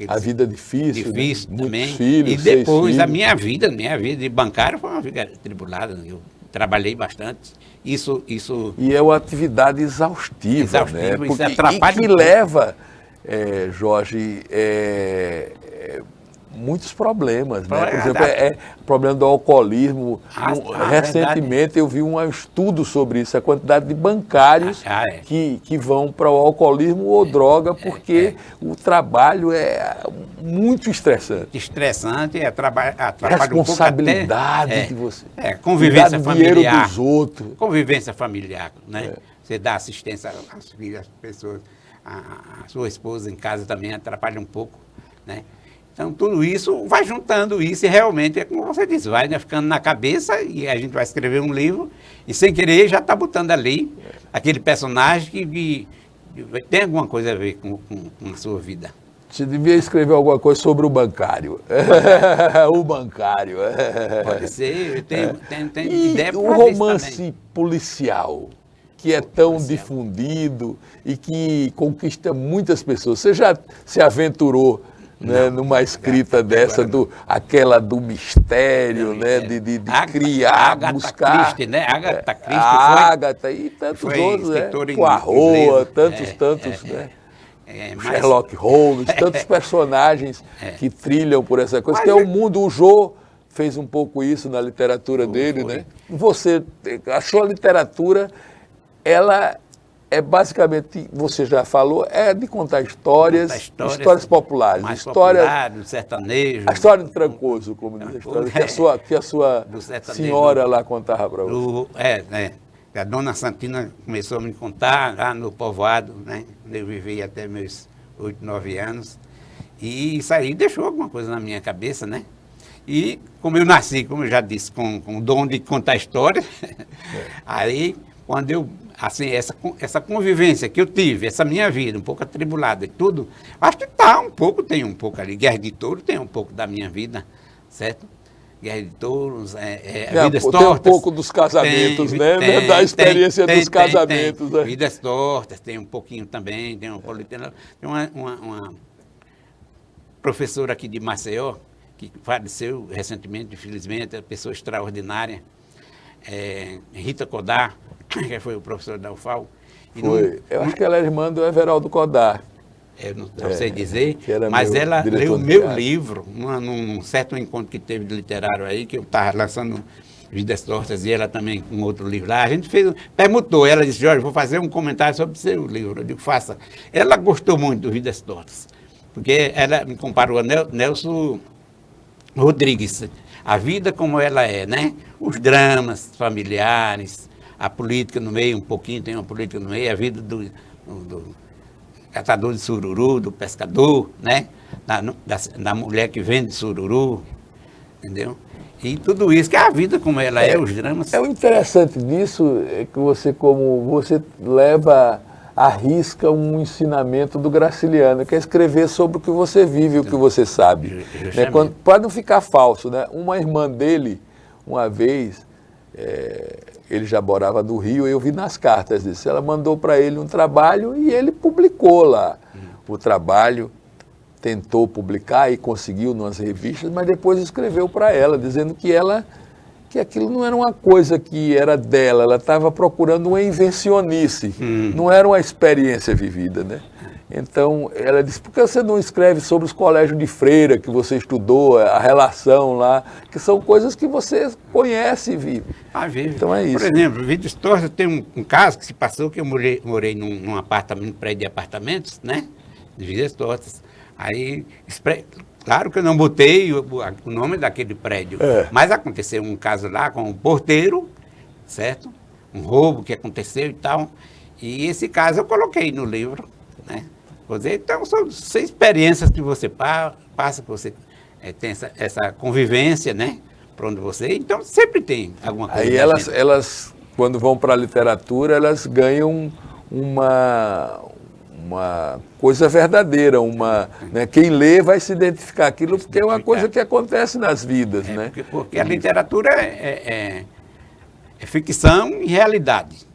Speaker 1: A vida difícil,
Speaker 2: né? Também.
Speaker 1: Filhos,
Speaker 2: e depois a minha vida de bancário foi uma vida tribulada, eu trabalhei bastante. Isso...
Speaker 1: E é uma atividade exaustiva, né?
Speaker 2: Porque,
Speaker 1: isso
Speaker 2: atrapalha
Speaker 1: e que leva, Jorge, muitos problemas, né? Por exemplo, o problema do alcoolismo. Recentemente eu vi um estudo sobre isso, a quantidade de bancários que vão para o alcoolismo ou droga, porque o trabalho é muito estressante.
Speaker 2: Atrapalha
Speaker 1: responsabilidade
Speaker 2: um pouco
Speaker 1: de você.
Speaker 2: Convivência familiar.
Speaker 1: Dinheiro dos outros.
Speaker 2: Convivência familiar, né? Você dá assistência às filhas, às pessoas, a sua esposa em casa também atrapalha um pouco, né? Então, tudo isso vai juntando isso e realmente, é como você disse, vai, né, ficando na cabeça e a gente vai escrever um livro e sem querer já está botando ali aquele personagem que tem alguma coisa a ver com a sua vida.
Speaker 1: Você devia escrever alguma coisa sobre o bancário. O bancário.
Speaker 2: Pode ser, eu tenho
Speaker 1: e
Speaker 2: ideia para
Speaker 1: o romance policial, que é tão difundido e que conquista muitas pessoas. Você já se aventurou, né, numa escrita dessa, aquela do mistério, né, de criar, buscar...
Speaker 2: Christie, né? Agatha Christie.
Speaker 1: Agatha e tantos outros, né? Poirot, tantos, né? Sherlock Holmes, tantos personagens que trilham por essa coisa, que é o mundo. O Jô fez um pouco isso na literatura dele, né? Você, a sua literatura, ela... basicamente, você já falou, de contar histórias populares.
Speaker 2: Mais popular, do sertanejo.
Speaker 1: A história do Trancoso, como diz a história, que a sua senhora lá contava para você.
Speaker 2: A dona Santina começou a me contar lá no povoado, né? Eu vivi até meus 8, 9 anos. E isso aí deixou alguma coisa na minha cabeça, né? E como eu nasci, como eu já disse, com o dom de contar história, aí quando eu... Assim, essa convivência que eu tive, essa minha vida um pouco atribulada e tudo, acho que tem um pouco ali. Guerra de Touro tem um pouco da minha vida, certo? Guerra de Touros, Vidas Tortas.
Speaker 1: Tem um pouco dos casamentos, né? Da experiência dos casamentos.
Speaker 2: Tem. Vidas Tortas, tem um pouquinho também, tem uma professora aqui de Maceió, que faleceu recentemente, infelizmente, é uma pessoa extraordinária, Rita Codar, que foi o professor da UFAL.
Speaker 1: Eu acho que ela é irmã do Everaldo Codar.
Speaker 2: Eu não sei dizer, mas ela leu o meu livro, num certo encontro que teve de literário aí, que eu estava lançando Vidas Tortas e ela também com outro livro lá. A gente perguntou, ela disse, Jorge, vou fazer um comentário sobre o seu livro. Eu digo, faça. Ela gostou muito do Vidas Tortas, porque ela me comparou a Nelson Rodrigues, a vida como ela é, né? Os dramas familiares, a política no meio, um pouquinho tem uma política no meio, a vida do catador de sururu, do pescador, né? Da mulher que vende sururu, entendeu? E tudo isso, que é a vida como ela é, os dramas.
Speaker 1: O interessante disso é que você leva à risca um ensinamento do Graciliano, que é escrever sobre o que você vive, o que você sabe. Né? Pode não ficar falso, né? Uma irmã dele, uma vez... ele já morava no Rio, eu vi nas cartas disso. Ela mandou para ele um trabalho e ele publicou lá o trabalho, tentou publicar e conseguiu nas revistas, mas depois escreveu para ela, dizendo que aquilo não era uma coisa que era dela, ela estava procurando uma invencionice, não era uma experiência vivida, né? Então, ela disse, por que você não escreve sobre os colégios de freira que você estudou, a relação lá, que são coisas que você conhece e vive.
Speaker 2: Vive.
Speaker 1: Então é isso.
Speaker 2: Por exemplo, Vidas Tortas, tem um caso que se passou, que eu morei num apartamento, prédio de apartamentos, né? De Vidas Tortas. Aí, claro que eu não botei o nome daquele prédio, mas aconteceu um caso lá com o porteiro, certo? Um roubo que aconteceu e tal. E esse caso eu coloquei no livro, né? Vou dizer, então, são experiências que você passa, que você tem essa convivência, né? Para onde você... Então, sempre tem alguma coisa.
Speaker 1: Aí elas, quando vão para a literatura, elas ganham uma coisa verdadeira, né? Quem lê vai se identificar aquilo, porque é uma coisa que acontece nas vidas, né?
Speaker 2: Porque a literatura é ficção e realidade.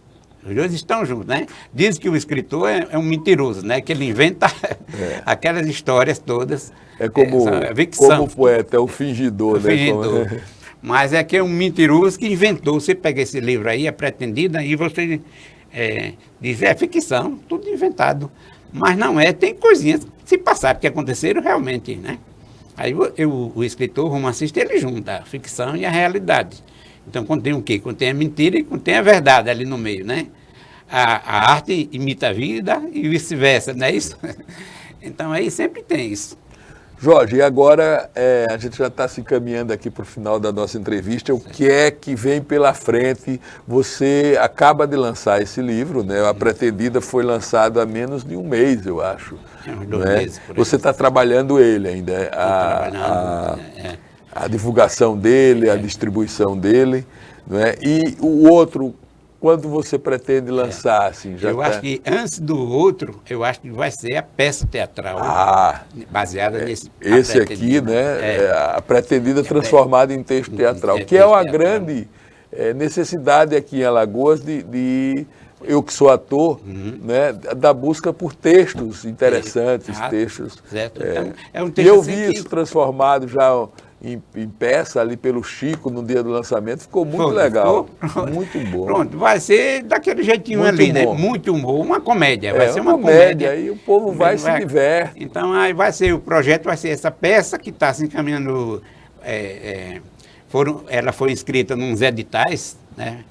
Speaker 2: Os dois estão juntos, né? Diz que o escritor é um mentiroso, né? Que ele inventa aquelas histórias todas.
Speaker 1: É como o poeta, é o fingidor, né?
Speaker 2: Fingidor. Mas é que é um mentiroso que inventou. Você pega esse livro aí, A Pretendida, e você diz, é ficção, tudo inventado. Mas não é, tem coisinhas que se passaram, que aconteceram realmente, né? Aí o escritor, o romancista, ele junta a ficção e a realidade. Então, contém o quê? Contém a mentira e contém a verdade ali no meio, né? A arte imita a vida e vice-versa, não é isso? Então, aí sempre tem isso.
Speaker 1: Jorge, e agora a gente já está se encaminhando aqui para o final da nossa entrevista. O que é que vem pela frente? Você acaba de lançar esse livro, né? A Pretendida foi lançado há menos de um mês, eu acho.
Speaker 2: Uns 2
Speaker 1: né?
Speaker 2: meses, por aí.
Speaker 1: Você está trabalhando ele ainda, a divulgação dele, a distribuição dele, né? E o outro, quando você pretende lançar? Assim,
Speaker 2: eu acho que antes do outro, eu acho que vai ser a peça teatral baseada nesse.
Speaker 1: Esse aqui, né? A Pretendida transformada em texto teatral, que é uma grande necessidade aqui em Alagoas de eu que sou ator, né, da busca por textos interessantes, textos.
Speaker 2: Certo. Então, é um texto
Speaker 1: e eu vi isso transformado já em peça ali pelo Chico no dia do lançamento, ficou muito legal. Muito bom.
Speaker 2: Pronto, vai ser daquele jeitinho muito ali, bom. Né? Muito humor, uma comédia. Vai ser uma
Speaker 1: comédia. Aí o povo vai se diverte.
Speaker 2: Então aí vai ser, o projeto vai ser essa peça que está se encaminhando. Ela foi inscrita nos editais, né?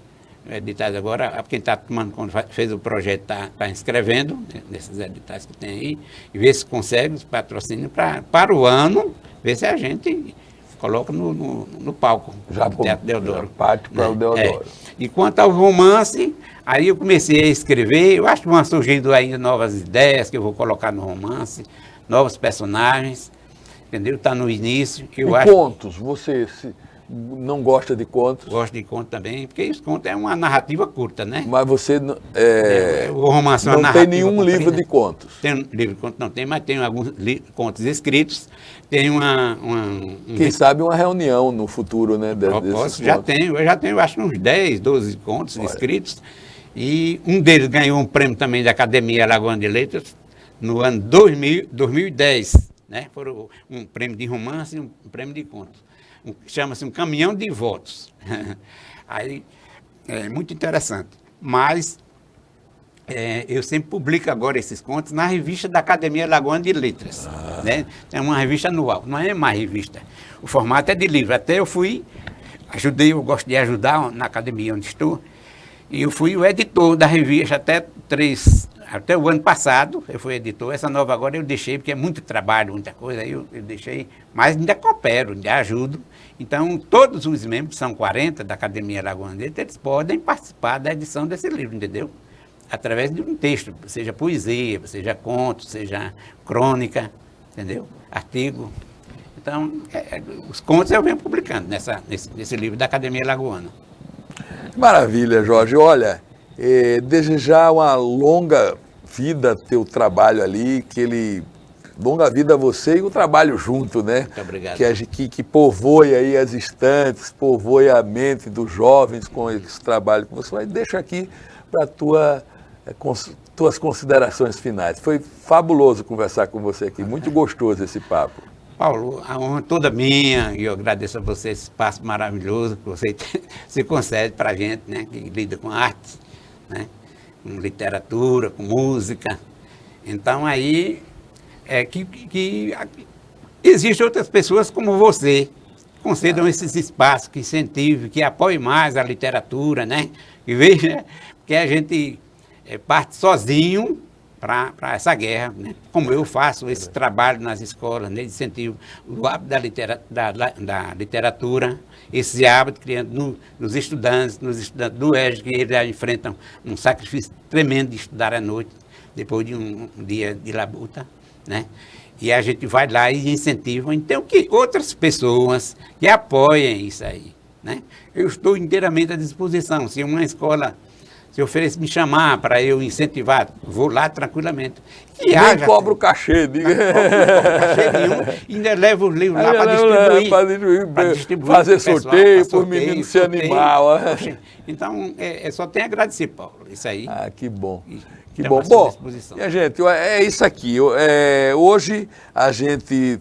Speaker 2: Editais agora, quem está tomando conta, fez o projeto, está inscrevendo nesses editais que tem aí, e ver se consegue os patrocínios para o ano, ver se a gente coloca no palco do Teatro Deodoro.
Speaker 1: Parte para o Deodoro.
Speaker 2: E quanto ao romance, aí eu comecei a escrever, eu acho que vão surgindo ainda novas ideias que eu vou colocar no romance, novos personagens, entendeu? Está no início.
Speaker 1: Contos, você não gosta de contos?
Speaker 2: Gosto de contos também, porque isso conto é uma narrativa curta, né?
Speaker 1: Mas você
Speaker 2: o romance
Speaker 1: não tem nenhum livro de contos?
Speaker 2: Tem livro de contos, não tem, mas tem alguns contos escritos. Tem
Speaker 1: quem sabe uma reunião no futuro, né?
Speaker 2: Eu já tenho, acho, uns 10, 12 contos escritos. E um deles ganhou um prêmio também da Academia Alagoana de Letras no ano 2010, né? Foram um prêmio de romance e um prêmio de contos. Chama-se Um Caminhão de Votos. Aí, é muito interessante. Mas eu sempre publico agora esses contos na revista da Academia Alagoana de Letras. Né? É uma revista anual, não é mais revista. O formato é de livro. Até eu eu gosto de ajudar na academia onde estou, e eu fui o editor da revista até o ano passado, eu fui editor. Essa nova agora eu deixei, porque é muito trabalho, muita coisa, aí eu deixei, mas ainda coopero, ainda ajudo. Então, todos os membros, são 40 da Academia Alagoana de Letras, eles podem participar da edição desse livro, entendeu? Através de um texto, seja poesia, seja conto, seja crônica, entendeu? Artigo. Então, os contos eu venho publicando nesse livro da Academia Alagoana.
Speaker 1: Maravilha, Jorge. Olha, desejar uma longa vida teu trabalho ali, longa vida a você e o trabalho junto, né?
Speaker 2: Muito obrigado.
Speaker 1: Que povoe aí as estantes, povoe a mente dos jovens com esse trabalho que você faz. Deixa aqui para tuas considerações finais. Foi fabuloso conversar com você aqui, muito gostoso esse papo.
Speaker 2: Paulo, a honra toda minha, e eu agradeço a você esse espaço maravilhoso que você se concede para a gente, né? Que lida com arte, né? Com literatura, com música. Então aí que existem outras pessoas como você, que concedam esses espaços, que incentivem, que apoiem mais a literatura, né? E veja que a gente parte sozinho para essa guerra, né? Como eu faço esse trabalho nas escolas, né? De incentivo o hábito da literatura, esse hábito criando nos estudantes do EJA, que eles já enfrentam um sacrifício tremendo de estudar à noite, depois de um dia de labuta, né? E a gente vai lá e incentiva, então, que outras pessoas que apoiem isso aí, né? Eu estou inteiramente à disposição. Se uma escola se oferece me chamar para eu incentivar, vou lá tranquilamente.
Speaker 1: Nem cobra o cachê, diga.
Speaker 2: Não cobra cachê nenhum, e ainda levo os livros lá para distribuir.
Speaker 1: Fazer sorteio, para os meninos se animar.
Speaker 2: Então, só tem a agradecer, Paulo, isso aí.
Speaker 1: Ah, que bom. Que bom. Bom, minha gente, é isso aqui. Hoje a gente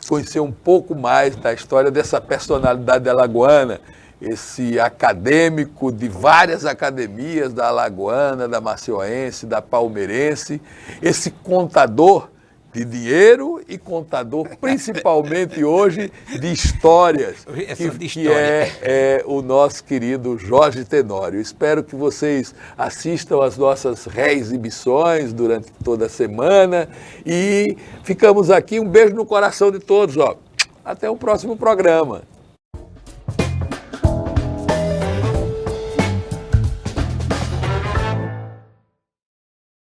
Speaker 1: conheceu um pouco mais da história dessa personalidade alagoana, esse acadêmico de várias academias, da alagoana, da macioense, da palmeirense, esse contador de dinheiro e contador, principalmente hoje, de histórias, que é o nosso querido Jorge Tenório. Espero que vocês assistam às nossas reexibições durante toda a semana e ficamos aqui. Um beijo no coração de todos. Até o próximo programa.